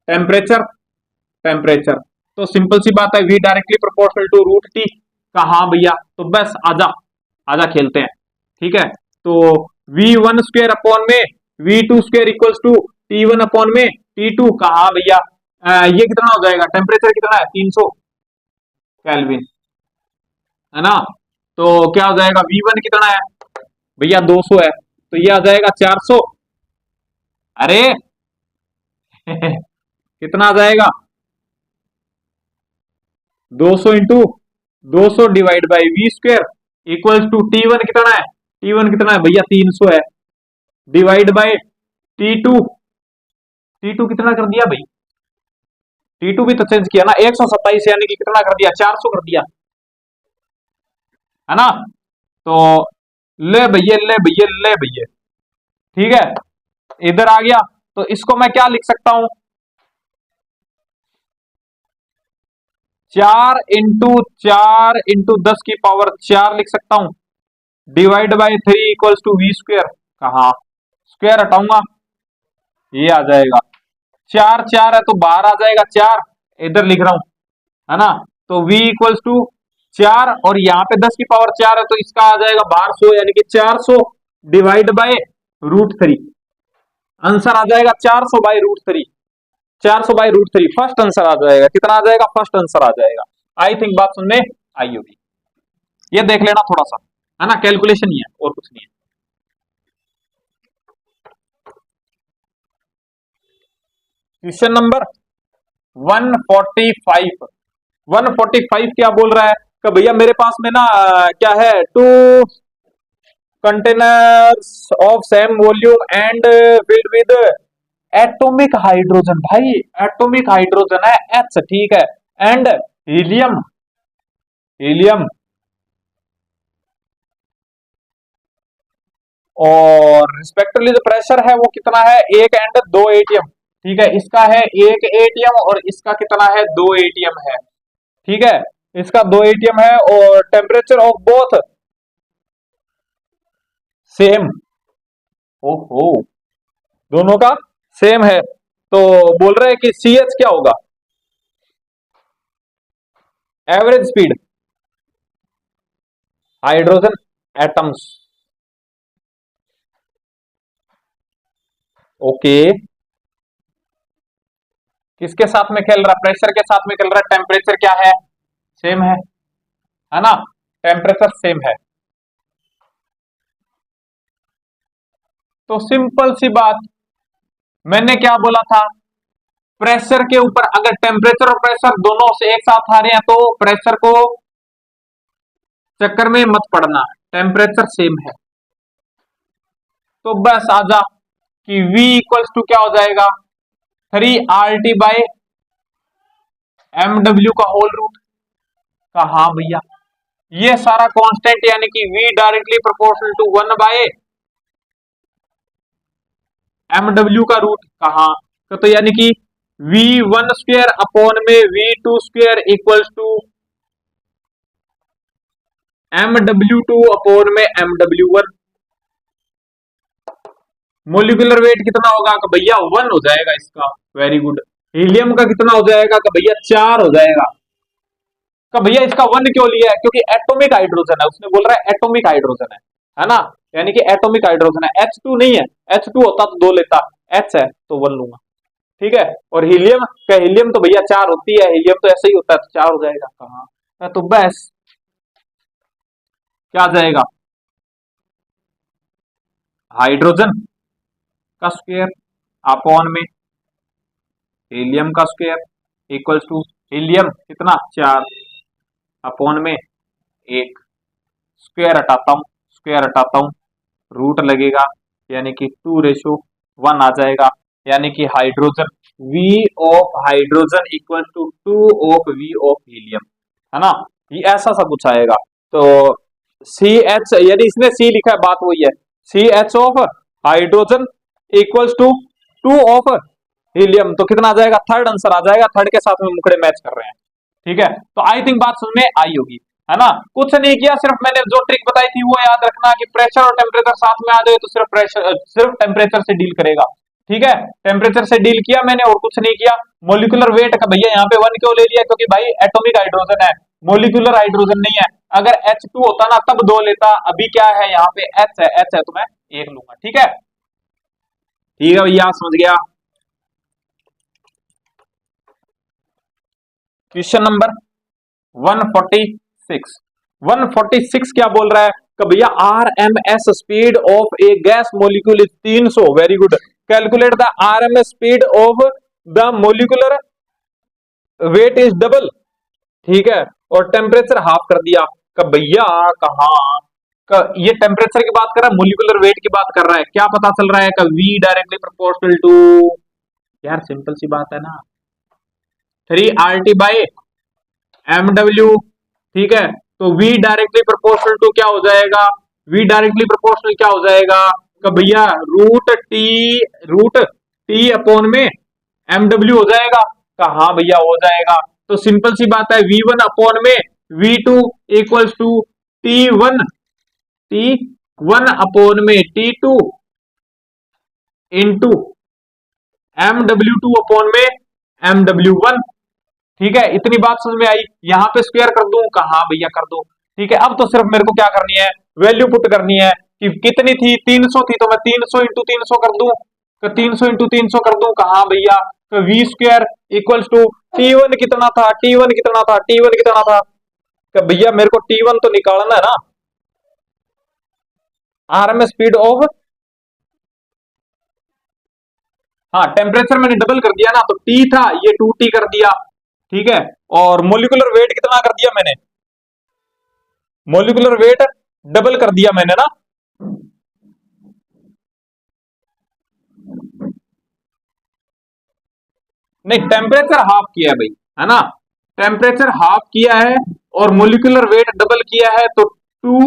टेम्परेचर टेम्परेचर तो सिंपल सी बात है, V directly proportional to root T. कहा भैया, तो बस आजा आजा खेलते हैं। ठीक है, तो V1 स्क्वायर अपॉन में V2 square equals to T1 upon में T2। कहा भैया, ये कितना हो जाएगा, टेम्परेचर कितना है, 300 केल्विन, है ना। तो क्या हो जाएगा, V1 कितना है भैया, 200 है, तो ये आ जाएगा 400। अरे कितना आ जाएगा, 200 into 200 divide by V square equals to T1 कितना है, T1 कितना है भैया, 300 है, डिवाइड बाई T2, T2 कितना कर दिया भाई, T2 भी तो चेंज किया ना, 127, यानी कि कितना कर दिया, 400 कर दिया, है ना। तो ले भैया ले भैया ले भैया, ठीक है, इधर आ गया, तो इसको मैं क्या लिख सकता हूं, 4 इंटू 10⁴ लिख सकता हूं, divide by 3 equals to V square. कहा, स्क्वायर हटाऊंगा, ये आ जाएगा, 4 है तो बाहर आ जाएगा 4, इधर लिख रहा हूं, है ना। तो v इक्वल्स टू 4, और यहाँ पे 10⁴ है तो इसका आ जाएगा बाहर 100, यानी कि 400 डिवाइड बाय √3। आंसर आ जाएगा 400/√3, 400/√3 फर्स्ट आंसर आ जाएगा। कितना आ जाएगा, फर्स्ट आंसर आ जाएगा। आई थिंक बात सुनने आई होगी, ये देख लेना थोड़ा सा, है ना, कैलकुलेशन ही है और कुछ नहीं है। क्वेश्चन नंबर 145 क्या बोल रहा है कि भैया मेरे पास में ना क्या है, containers of same volume and filled with atomic hydrogen. भाई एटॉमिक हाइड्रोजन है H, ठीक है, एंड हीलियम, हीलियम और रिस्पेक्टिवली जो प्रेशर है वो कितना है, 1 एंड 2 एटीएम, ठीक है, इसका है 1 एटीएम और इसका कितना है 2 एटीएम है, ठीक है, इसका 2 एटीएम है और टेम्परेचर ऑफ बोथ सेम। ओहो, दोनों का सेम है, तो बोल रहे हैं कि CH क्या होगा, average speed hydrogen atoms. Okay, किसके साथ में खेल रहा है, प्रेशर के साथ में खेल रहा है, टेम्परेचर क्या है, सेम है ना, टेम्परेचर सेम है। तो सिंपल सी बात, मैंने क्या बोला था, प्रेशर के ऊपर अगर टेम्परेचर और प्रेशर दोनों से एक साथ आ रहे हैं तो प्रेशर को चक्कर में मत पड़ना, टेम्परेचर सेम है, तो बस आजा कि V इक्वल्स टू क्या हो जाएगा, 3RT बाय MW का होल रूट का। हाँ भैया, ये सारा कांस्टेंट यानी कि V directly proportional to 1 by MW का रूट कहाँ, तो यानी कि V1 स्क्वायर अपॉन में V2 square equals to MW2 upon में MW1। मोलिकुलर वेट कितना होगा का भैया 1 हो जाएगा इसका, वेरी गुड। हीलियम का कितना हो जाएगा का भैया 4 हो जाएगा, का भैया इसका 1 क्यों लिया है, क्योंकि एटॉमिक हाइड्रोजन है, उसने बोल रहा है एटॉमिक हाइड्रोजन है ना, यानी कि एटॉमिक हाइड्रोजन है, H2 नहीं है, H2 होता तो 2 लेता, H है तो 1 लूंगा, ठीक है। और हीलियम का, हीलियम तो भैया 4 होती है, हीलियम तो ऐसे ही होता है तो 4 हो जाएगा कहाँ, तो बस क्या आ जाएगा, हाइड्रोजन का स्क्वायर अपॉन में हीलियम का स्क्वायर इक्वल्स टू हीलियम कितना 4 अपॉन में 1, स्क्वायर हटाता हूं, स्क्वायर हटाता हूं, रूट लगेगा यानी कि 2:1 आ जाएगा, यानी कि hydrogen V of hydrogen equal to 2 of V of helium, है ना, ये ऐसा सा कुछ आएगा। तो CH, यानी इसने C लिखा है, बात वही है, CH of hydrogen equals to 2 of helium, तो कितना आ जाएगा, थर्ड आंसर आ जाएगा, थर्ड के साथ में मुखड़े मैच कर रहे हैं, ठीक है। तो आई थिंक बात समझ में आई होगी, है ना, कुछ नहीं किया, सिर्फ मैंने जो ट्रिक बताई थी वो याद रखना कि प्रेशर और टेम्परेचर साथ में आ जाए तो सिर्फ प्रेशर, सिर्फ टेम्परेचर से डील करेगा, ठीक है, टेम्परेचर से डील किया मैंने और कुछ नहीं किया। मोलिकुलर वेट का भैया यहाँ पे 1 क्यों ले लिया, क्योंकि भाई एटॉमिक हाइड्रोजन है, मोलिकुलर हाइड्रोजन नहीं है, अगर H2 होता ना तब 2 लेता, अभी क्या है यहाँ पे H है तो मैं 1 लूंगा, ठीक है, ठीक है भैया, समझ गया। क्वेश्चन नंबर 146, 146 क्या बोल रहा है कि भैया RMS speed of A gas molecule is 300, very good, calculate the RMS speed of the molecular weight is double, ठीक है, और टेम्परेचर हाफ कर दिया, कि भैया कहा ये टेम्परेचर की बात कर रहा है, मॉलिक्यूलर वेट की बात कर रहा है, क्या पता चल रहा है कि V डायरेक्टली प्रोपोर्शनल टू, यार सिंपल सी बात है ना, 3RT बाय MW, ठीक है, तो V डायरेक्टली प्रोपोर्शनल टू क्या हो जाएगा, V डायरेक्टली प्रोपोर्शनल क्या हो जाएगा कि भैया रूट टी अपॉन में MW हो जाएगा, हाँ भैया हो जाएगा, तो सिंपल सी बात है V1 अपॉन में V2 equals to T1 upon में T2 इंटू MW2 अपॉन में MW1, ठीक है, इतनी बात समझ में आई, यहां पे स्क्वायर कर दूं, कहा भैया कर दो, ठीक है। अब तो सिर्फ मेरे को क्या करनी है, वैल्यू पुट करनी है कि कितनी थी, 300 थी, तो मैं 300 इंटू 300 कर दूं, तो 300 इंटू 300 कर दूं, कहा भैया, तो V square equals to T1 कितना था, T1 कितना था, T1 कितना था, तो भैया मेरे को T1 तो निकालना है ना, RMS स्पीड ऑफ, हाँ टेम्परेचर मैंने डबल कर दिया ना, तो T था ये 2T कर दिया, ठीक है, और मोलिकुलर वेट कितना कर दिया मैंने, मोलिकुलर वेट डबल कर दिया मैंने ना, नहीं, टेम्परेचर हाफ किया है भाई, है ना, टेम्परेचर हाफ किया है और मोलिकुलर वेट डबल किया है, तो 2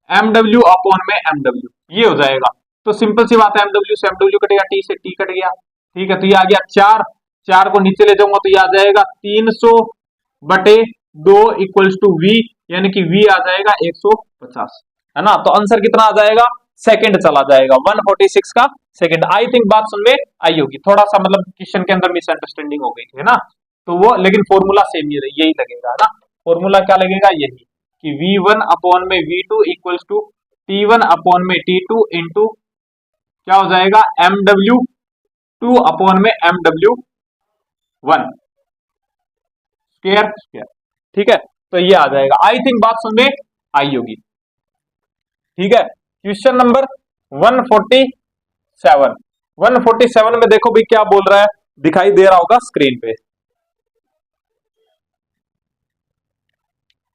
mw अपॉन में mw ये हो जाएगा। तो सिंपल सी बात है, mw से mw कटेगा, t से t कट गया, ठीक है। तो ये आ गया 4, 4 को नीचे ले जाऊंगा तो ये आ जाएगा 300/2 इक्वल्स टू v, यानी कि v आ जाएगा 150, है ना। तो आंसर कितना आ जाएगा, सेकंड चला जाएगा, 146 का सेकंड। आई थिंक बात सुन में आई होगी, थोड़ा सा मतलब क्वेश्चन के अंदर मिसअंडरस्टैंडिंग हो गई थी, है ना। तो वो लेकिन फॉर्मूला सेम यही लगेगा, है ना। फॉर्मूला क्या लगेगा, यही कि v1 अपॉन में v2 equals to t1 upon में t2 इंटू क्या हो जाएगा mw2 अपॉन में mw1 स्क्वायर स्क्वायर, ठीक है। तो ये आ जाएगा, आई थिंक बात समझ में आई होगी, ठीक है। क्वेश्चन नंबर 147, 147 में देखो भाई क्या बोल रहा है, दिखाई दे रहा होगा स्क्रीन पे।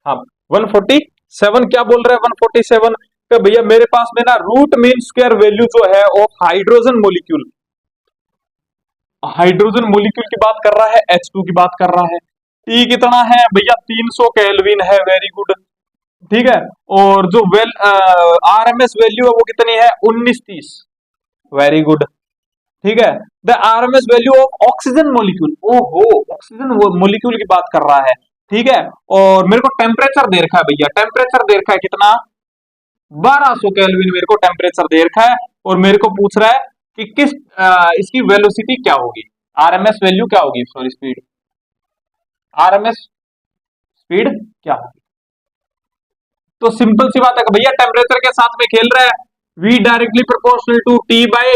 हाँ, 147 क्या बोल रहा है, 147 पे भैया मेरे पास में ना रूट मीन स्क्वायर वैल्यू जो है of hydrogen molecule, hydrogen molecule की बात कर रहा है, H2 की बात कर रहा है। T कितना है भैया, 300 केल्विन है, वेरी गुड, ठीक है। और जो RMS वैल्यू है वो कितनी है, 1930, वेरी गुड, ठीक है। The RMS value of oxygen molecule, ओहो ऑक्सीजन मोलिक्यूल की बात कर रहा है, ठीक है। और मेरे को टेम्परेचर दे रखा है भैया, टेम्परेचर दे रखा है कितना, 1200 केल्विन मेरे को टेम्परेचर दे रखा है, और मेरे को पूछ रहा है कि इसकी वेलोसिटी क्या होगी, आरएमएस वैल्यू क्या होगी, सॉरी स्पीड, आरएमएस स्पीड क्या होगी। तो सिंपल सी बात है भैया, टेम्परेचर के साथ में खेल रहा है, v directly proportional to t by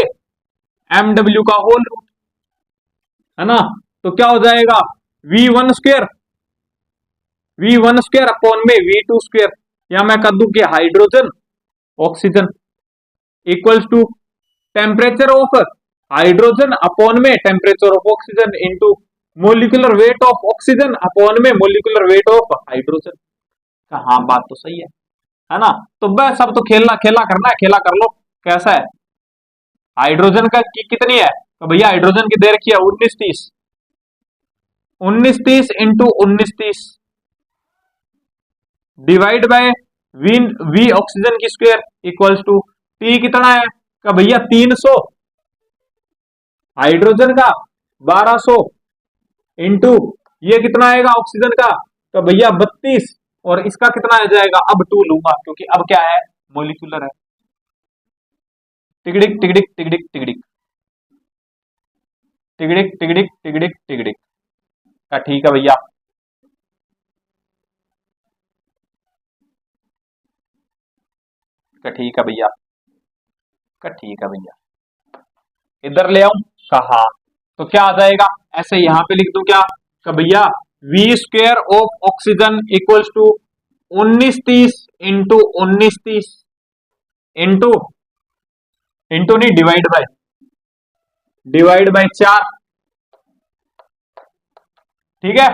mw का होल रूट, है ना। तो क्या हो जाएगा, v1 square, v1 square upon में v2 स्क्वायर, या मैं कर दूं कि hydrogen oxygen equals to temperature of hydrogen upon में temperature of oxygen into molecular weight of oxygen upon में मोलिकुलर वेट ऑफ हाइड्रोजन। हाँ बात तो सही है ना। तो बस सब तो खेलना खेला करना है, खेला कर लो। कैसा है, हाइड्रोजन का कितनी है, तो भैया हाइड्रोजन की दे रखी है 1930, 1930 into 1930 divide by V oxygen की स्क्वायर इक्वल्स टू टी कितना है का भैया 300, हाइड्रोजन का 1200 इंटू ये कितना आएगा ऑक्सीजन का, तो भैया 32, और इसका कितना आ जाएगा, अब 2 लूंगा क्योंकि अब क्या है, मोलिकुलर है। टिकडिक टिकडिक टिकडिक टिकडिक टिकडिक टिकडिक टिकडिक टिकडिक का, ठीक है भैया। का ठीक है भैया, का ठीक है भैया, इधर ले आऊं कहा, तो क्या आ जाएगा, ऐसे यहां पे लिख दूं क्या, का भैया v square of oxygen equals to 1930 into 1930 into into नहीं डिवाइड बाय 4, ठीक है।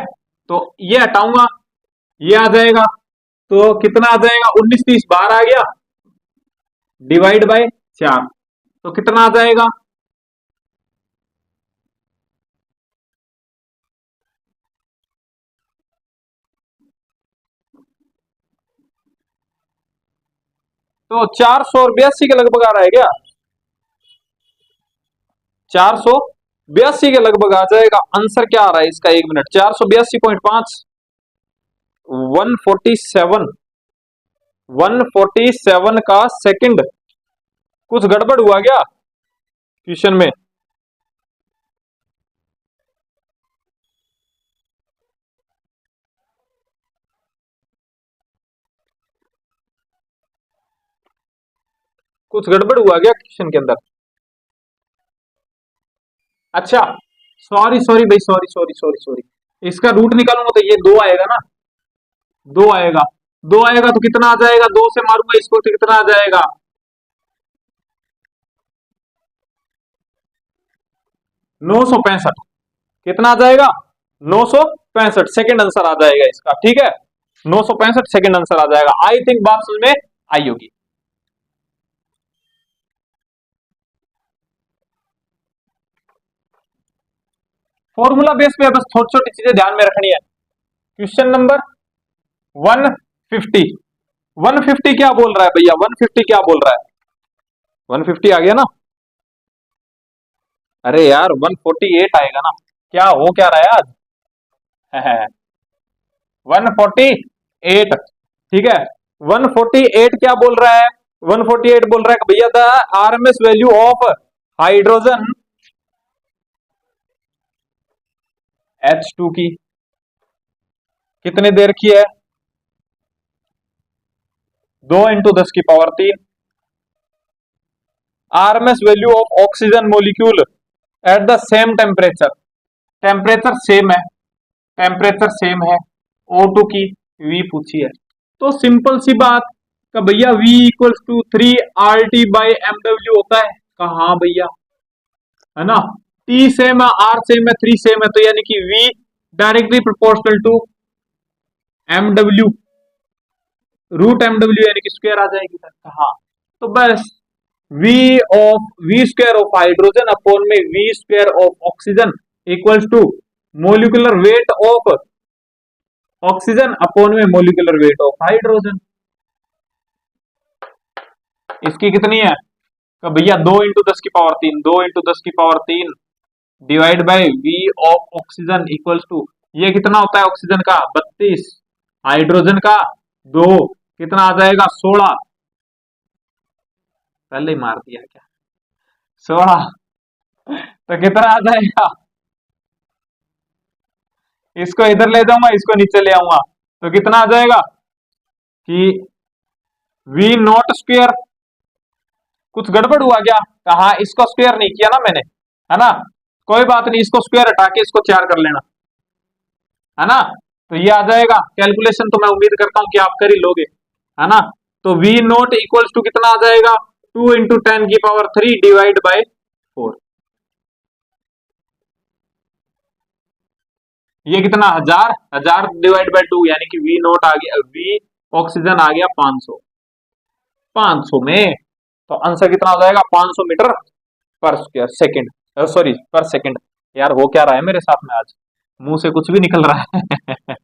तो ये हटाऊंगा, ये आ जाएगा, तो कितना आ जाएगा, 1930 बाहर आ गया, डिवाइड बाय 4, तो कितना आ जाएगा, तो 482 के लगभग आ रहा है क्या, 482 के लगभग आ जाएगा। आंसर क्या आ रहा है इसका, 1 मिनट, 482.5, 147, 147 का सेकंड, कुछ गड़बड़ हुआ क्या क्वेश्चन में, कुछ गड़बड़ हुआ क्या क्वेश्चन के अंदर। अच्छा, सॉरी सॉरी भाई, सॉरी सॉरी सॉरी सॉरी, इसका रूट निकालूंगा तो ये 2 आएगा ना, 2 आएगा, 2 आएगा तो कितना आ जाएगा, 2 से मारूंगा इसको तो कितना आ जाएगा, 965, कितना आ जाएगा, 965 सेकंड आंसर आ जाएगा इसका, ठीक है। 965 सेकंड आंसर आ जाएगा, आई थिंक बात समझ में आई होगी। फॉर्मूला बेस पे बस छोटी छोटी चीजें ध्यान में रखनी है। क्वेश्चन नंबर 150, 150 क्या बोल रहा है भैया, 150 क्या बोल रहा है, 150 आ गया ना, अरे यार 148 आएगा ना, क्या हो क्या रहा है आज 148, ठीक है। 148 क्या बोल रहा है, 148 बोल रहा है कि भैया the RMS value of hydrogen H2 की कितने देर की है, 2 into 10⁻3। RMS value of oxygen molecule at the same temperature, temperature same है, टेम्परेचर सेम है, O2 की V पूछी है। तो सिंपल सी बात का भैया V इक्वल्स टू 3RT/MW होता है, कहा भैया, है ना, T सेम है, R सेम है, 3 सेम है, तो यानी कि V directly proportional to MW, root MW यानी कि स्क्वायर आ जाएगी सर, कहा, तो बस V square of hydrogen upon में V square of oxygen equals to molecular weight of oxygen upon में मोलिकुलर वेट ऑफ हाइड्रोजन। इसकी कितनी है, तो भैया 2 into 10⁻3, 2 into 10⁻3 divide by V of oxygen equals to, ये कितना होता है ऑक्सीजन का 32, हाइड्रोजन का 2, कितना आ जाएगा 16, पहले ही मार दिया क्या, 16, तो कितना आ जाएगा, इसको इधर ले जाऊंगा, इसको नीचे ले आऊंगा, तो कितना आ जाएगा कि V नॉट स्क्वायर, कुछ गड़बड़ हुआ क्या, कहा इसको स्क्वायर नहीं किया ना मैंने, है ना, कोई बात नहीं, इसको स्क्वायर हटा के इसको 4 कर लेना, है ना, तो ये आ जाएगा, कैलकुलेशन तो मैं उम्मीद करता हूं कि आप कर ही लोगे, है ना, तो V नॉट इक्वल्स टू कितना आ जाएगा 2 इंटू 10⁻³ डिवाइड बाय 4, ये कितना 1000, 1000 डिवाइड बाय 2 यानी कि V नॉट आ गया, V ऑक्सीजन आ गया 500, 500 में, तो आंसर कितना हो जाएगा 500 मीटर पर स्क्वायर सेकंड, सॉरी पर सेकंड, यार हो क्या रहा है मेरे साथ में आज, मुंह से कुछ भी निकल रहा है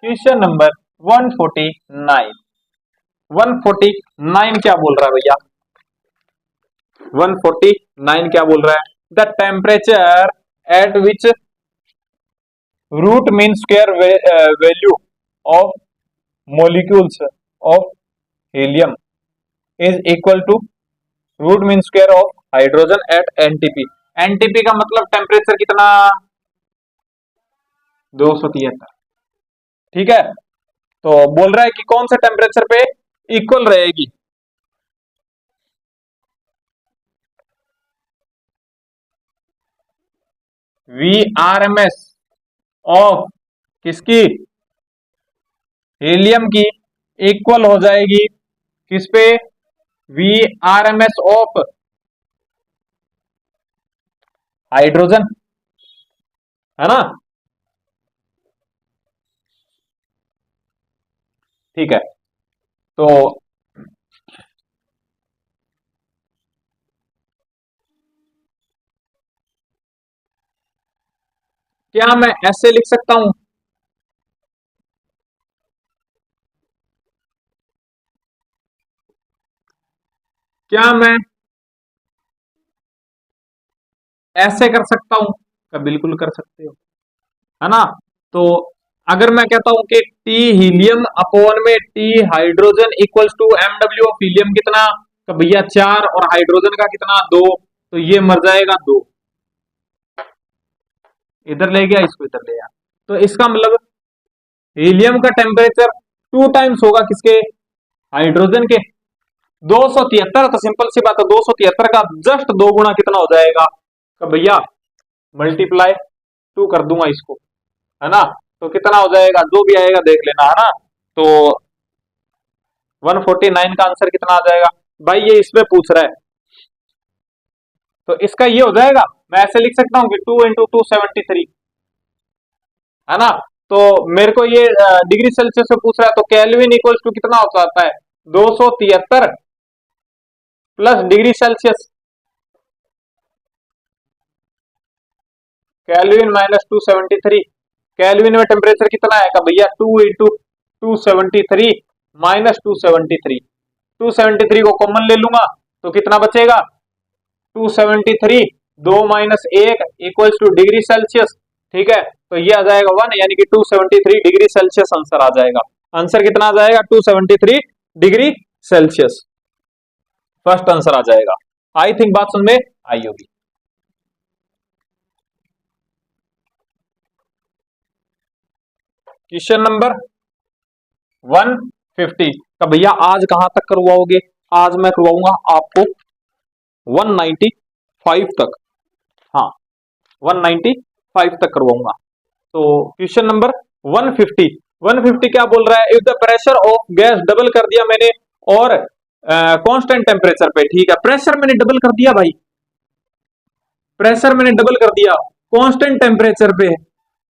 क्वेश्चन नंबर 149, 149 क्या बोल रहा है भैया, 149 क्या बोल रहा है, the temperature at which root mean square value of molecules of helium is equal to root mean square of hydrogen at NTP, NTP का मतलब टेम्परेचर कितना 273, ठीक है, तो बोल रहा है कि कौन से टेम्परेचर पे इक्वल रहेगी, VRMS ऑफ किसकी, हीलियम की, इक्वल हो जाएगी किस पे, VRMS ऑफ हाइड्रोजन, है ना, ठीक है, तो क्या मैं ऐसे लिख सकता हूं, क्या मैं ऐसे कर सकता हूं, क्या बिल्कुल कर सकते हो, है ना, तो अगर मैं कहता हूं कि T हीलियम अपॉन में T hydrogen equals to MW of helium कितना, तो भैया 4 और हाइड्रोजन का कितना 2, तो ये मर जाएगा 2, इधर ले गया, इसको इधर ले गया, तो इसका मतलब हीलियम का टेम्परेचर 2 टाइम्स होगा किसके, हाइड्रोजन के, 273, तो सिंपल सी बात है 273 का जस्ट 2 गुना कितना हो जाएगा, तो भैया मल्टीप्लाई 2 कर दूंगा इसको, है ना, तो कितना हो जाएगा, जो भी आएगा देख लेना, है ना, तो 149 का आंसर कितना आ जाएगा भाई, ये इसमें पूछ रहा है, तो इसका ये हो जाएगा, मैं ऐसे लिख सकता हूँ कि 2 इंटू 273, है ना, तो मेरे को ये डिग्री सेल्सियस से पूछ रहा है, तो केल्विन इक्वल्स टू कितना हो जाता है 273 plus degree Celsius, kelvin minus 273। Kelvin में टेम्परेचर कितना आएगा भैया, 2 इंटू 273 माइनस 273। 273 को कॉमन ले लूंगा तो कितना बचेगा, 273, 2 minus 1 equals two degree Celsius. ठीक है, तो ये आ जाएगा 1, यानी कि 273 डिग्री सेल्सियस आंसर आ जाएगा। आंसर कितना आ जाएगा, 273 डिग्री सेल्सियस, फर्स्ट आंसर आ जाएगा। आई थिंक बात समझ में आई होगी। क्वेश्चन नंबर 150 का भैया आज कहां तक करवाओगे, आज मैं करवाऊंगा आपको 195 तक, हाँ 195 तक करवाऊंगा। तो क्वेश्चन नंबर 150 क्या बोल रहा है, if the pressure of gas, double कर दिया मैंने, और कांस्टेंट टेम्परेचर पे। ठीक है, प्रेशर मैंने डबल कर दिया भाई, प्रेशर मैंने डबल कर दिया कांस्टेंट टेम्परेचर पे,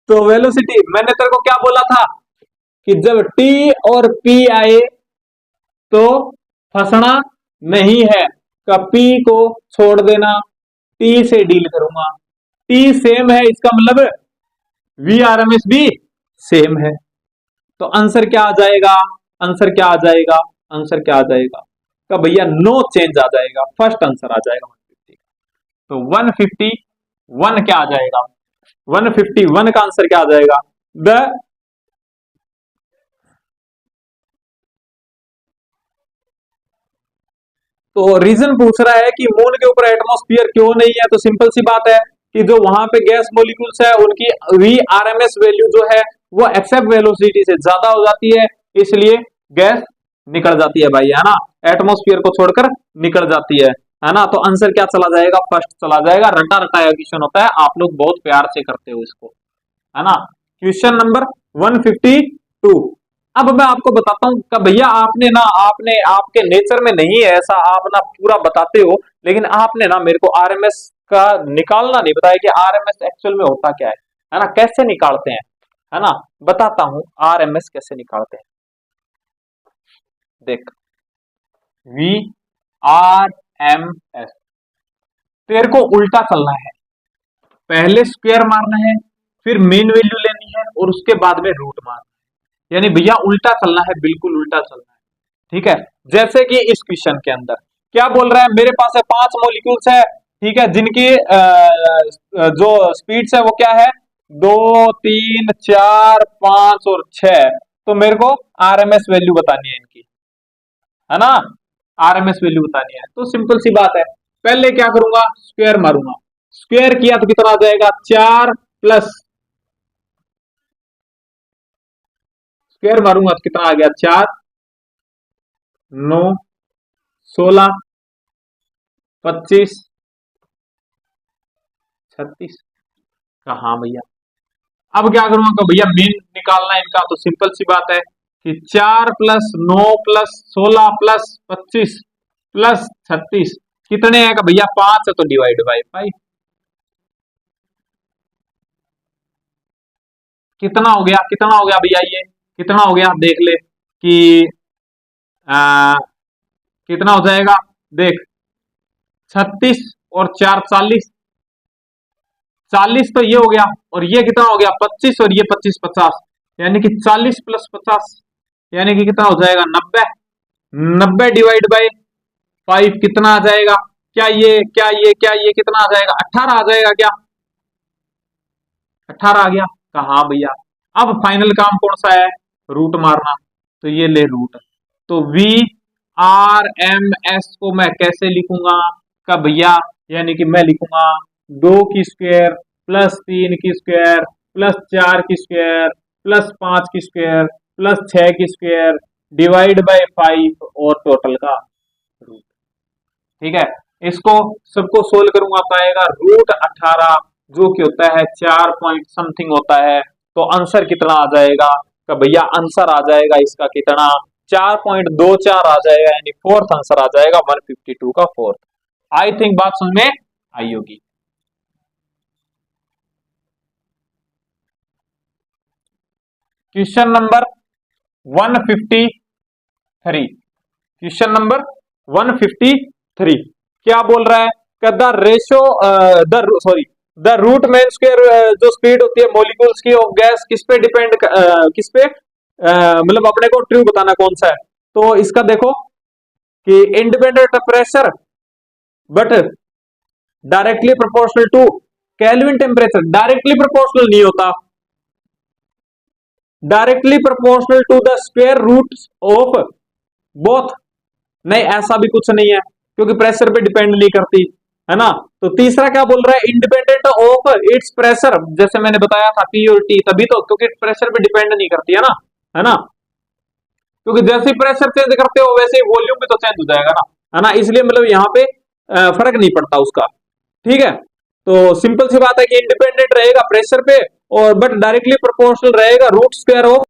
तो वेलोसिटी मैंने तेरे को क्या बोला था कि जब T और P आए तो फंसना नहीं है, का P को छोड़ देना, T से डील करूंगा। T सेम है, इसका मतलब VRMS भी सेम है। तो आंसर क्या आ जाएगा, आंसर क्या आ जाएगा, आंसर क्या आ जाएगा का भैया नो चेंज आ जाएगा, फर्स्ट आंसर आ जाएगा 150। तो 151 क्या आ जाएगा, 151 का आंसर क्या आ जाएगा, द तो रीजन पूछ रहा है कि मून के ऊपर एटमॉस्फेयर क्यों नहीं है, तो सिंपल सी बात है कि जो वहां पे गैस मॉलिक्यूल्स है उनकी VRMS वैल्यू जो है वो एक्सेप्ट वेलोसिटी से ज्यादा हो जाती है, इसलिए गैस निकल जाती है भाई, है ना, एटमॉस्फेयर को छोड़कर निकल जाती है ना। तो आंसर क्या चला जाएगा, फर्स्ट चला जाएगा। रटा रटाया क्वेश्चन होता है, आप लोग बहुत प्यार से करते हो इसको, है ना। क्वेश्चन नंबर 152, अब मैं आपको बताता हूं कि भैया आपने ना, आपने आपके नेचर में नहीं है ऐसा, आप ना पूरा बताते हो, लेकिन आपने ना मेरे को आरएमएस का निकालना नहीं बताया कि आरएमएस एक्चुअल में होता क्या है ना, कैसे निकालते हैं, है ना। बताता हूं आरएमएस कैसे निकालते हैं। देख, VRMS, तेरे को उल्टा चलना है, पहले स्क्वायर मारना है, फिर मेन वैल्यू लेनी है, और उसके बाद में रूट मारना है, यानी भैया उल्टा चलना है, बिल्कुल उल्टा चलना है। ठीक है, जैसे कि इस क्वेश्चन के अंदर क्या बोल रहा है, मेरे पास है 5 मॉलिक्यूल्स है, ठीक है, जिनकी जो स्पीड्स है वो क्या है, 2 3 4 5 और 6। तो मेरे को आरएमएस वैल्यू बतानी है इनकी, है ना, आरएमएस वैल्यू बतानी है। तो सिंपल सी बात है, पहले क्या करूंगा, स्क्वायर मारूंगा, स्क्वायर किया तो कितना आ जाएगा, 4 प्लस, स्क्वायर मारूंगा तो कितना आ गया, 4 9 16 25 36। हाँ भैया, अब क्या करूंगा, तो भैया मीन निकालना है इनका, तो सिंपल सी बात है कि 4 प्लस 9 प्लस 16 प्लस 25 प्लस 36 कितने हैं का भैया, 5 है, तो डिवाइड बाई 5। कितना हो गया, कितना हो गया भैया, ये कितना हो गया, देख ले कि आ, कितना हो जाएगा, देख 36 और 4 40, 40 तो ये हो गया, और ये कितना हो गया 25, और ये 25 50, यानी कि 40 प्लस 50 यानी कि कितना हो जाएगा 90। 90 डिवाइड बाय 5 कितना आ जाएगा, क्या ये कितना आ जाएगा, 18 आ जाएगा क्या, 18 आ गया। कहा हाँ भैया, अब फाइनल काम कौन सा है, रूट मारना, तो ये ले रूट। तो VRMS को मैं कैसे लिखूंगा का भैया, यानी कि मैं लिखूंगा 2 की स्क्वायर प्लस 3 की स्क्वायर प्लस 4 की स्क्वायर प्लस 5 की स्क्वायर प्लस 6 की स्क्वायर डिवाइड बाय 5 और टोटल का रूट। ठीक है, इसको सबको सोल्व करूंगा तो आएगा √18, जो कि होता है 4 पॉइंट समथिंग होता है। तो आंसर कितना आ जाएगा का भैया, आंसर आ जाएगा इसका कितना, 4.24 आ जाएगा, यानी फोर्थ आंसर आ जाएगा 152 का फोर्थ। आई थिंक बात समझ में आई होगी। Question number 153, question number 153 3। क्या बोल रहा है, the ratio the root mean square जो स्पीड होती है मॉलिक्यूल्स की ऑफ गैस किस पे डिपेंड, किस पे मतलब अपने को ट्रू बताना कौन सा है। तो इसका देखो कि independent pressure but directly proportional to kelvin temperature, directly proportional नहीं होता, directly proportional to the square root of both, नहीं ऐसा भी कुछ नहीं है क्योंकि प्रेशर पे डिपेंड नहीं करती है ना। तो तीसरा क्या बोल रहा है, इंडिपेंडेंट ऑफ इट्स प्रेशर, जैसे मैंने बताया था पी और टी, तभी तो क्योंकि प्रेशर पे डिपेंड नहीं करती है ना, क्योंकि जैसे ही प्रेशर चेंज करते हो वैसे ही वॉल्यूम भी तो चेंज हो जाएगा ना, है ना, इसलिए मतलब यहाँ पे फर्क नहीं पड़ता उसका। ठीक है, तो सिंपल सी बात है कि इंडिपेंडेंट रहेगा प्रेशर पे और बट डायरेक्टली प्रोपोर्शनल रहेगा रूट स्क्वायर ऑफ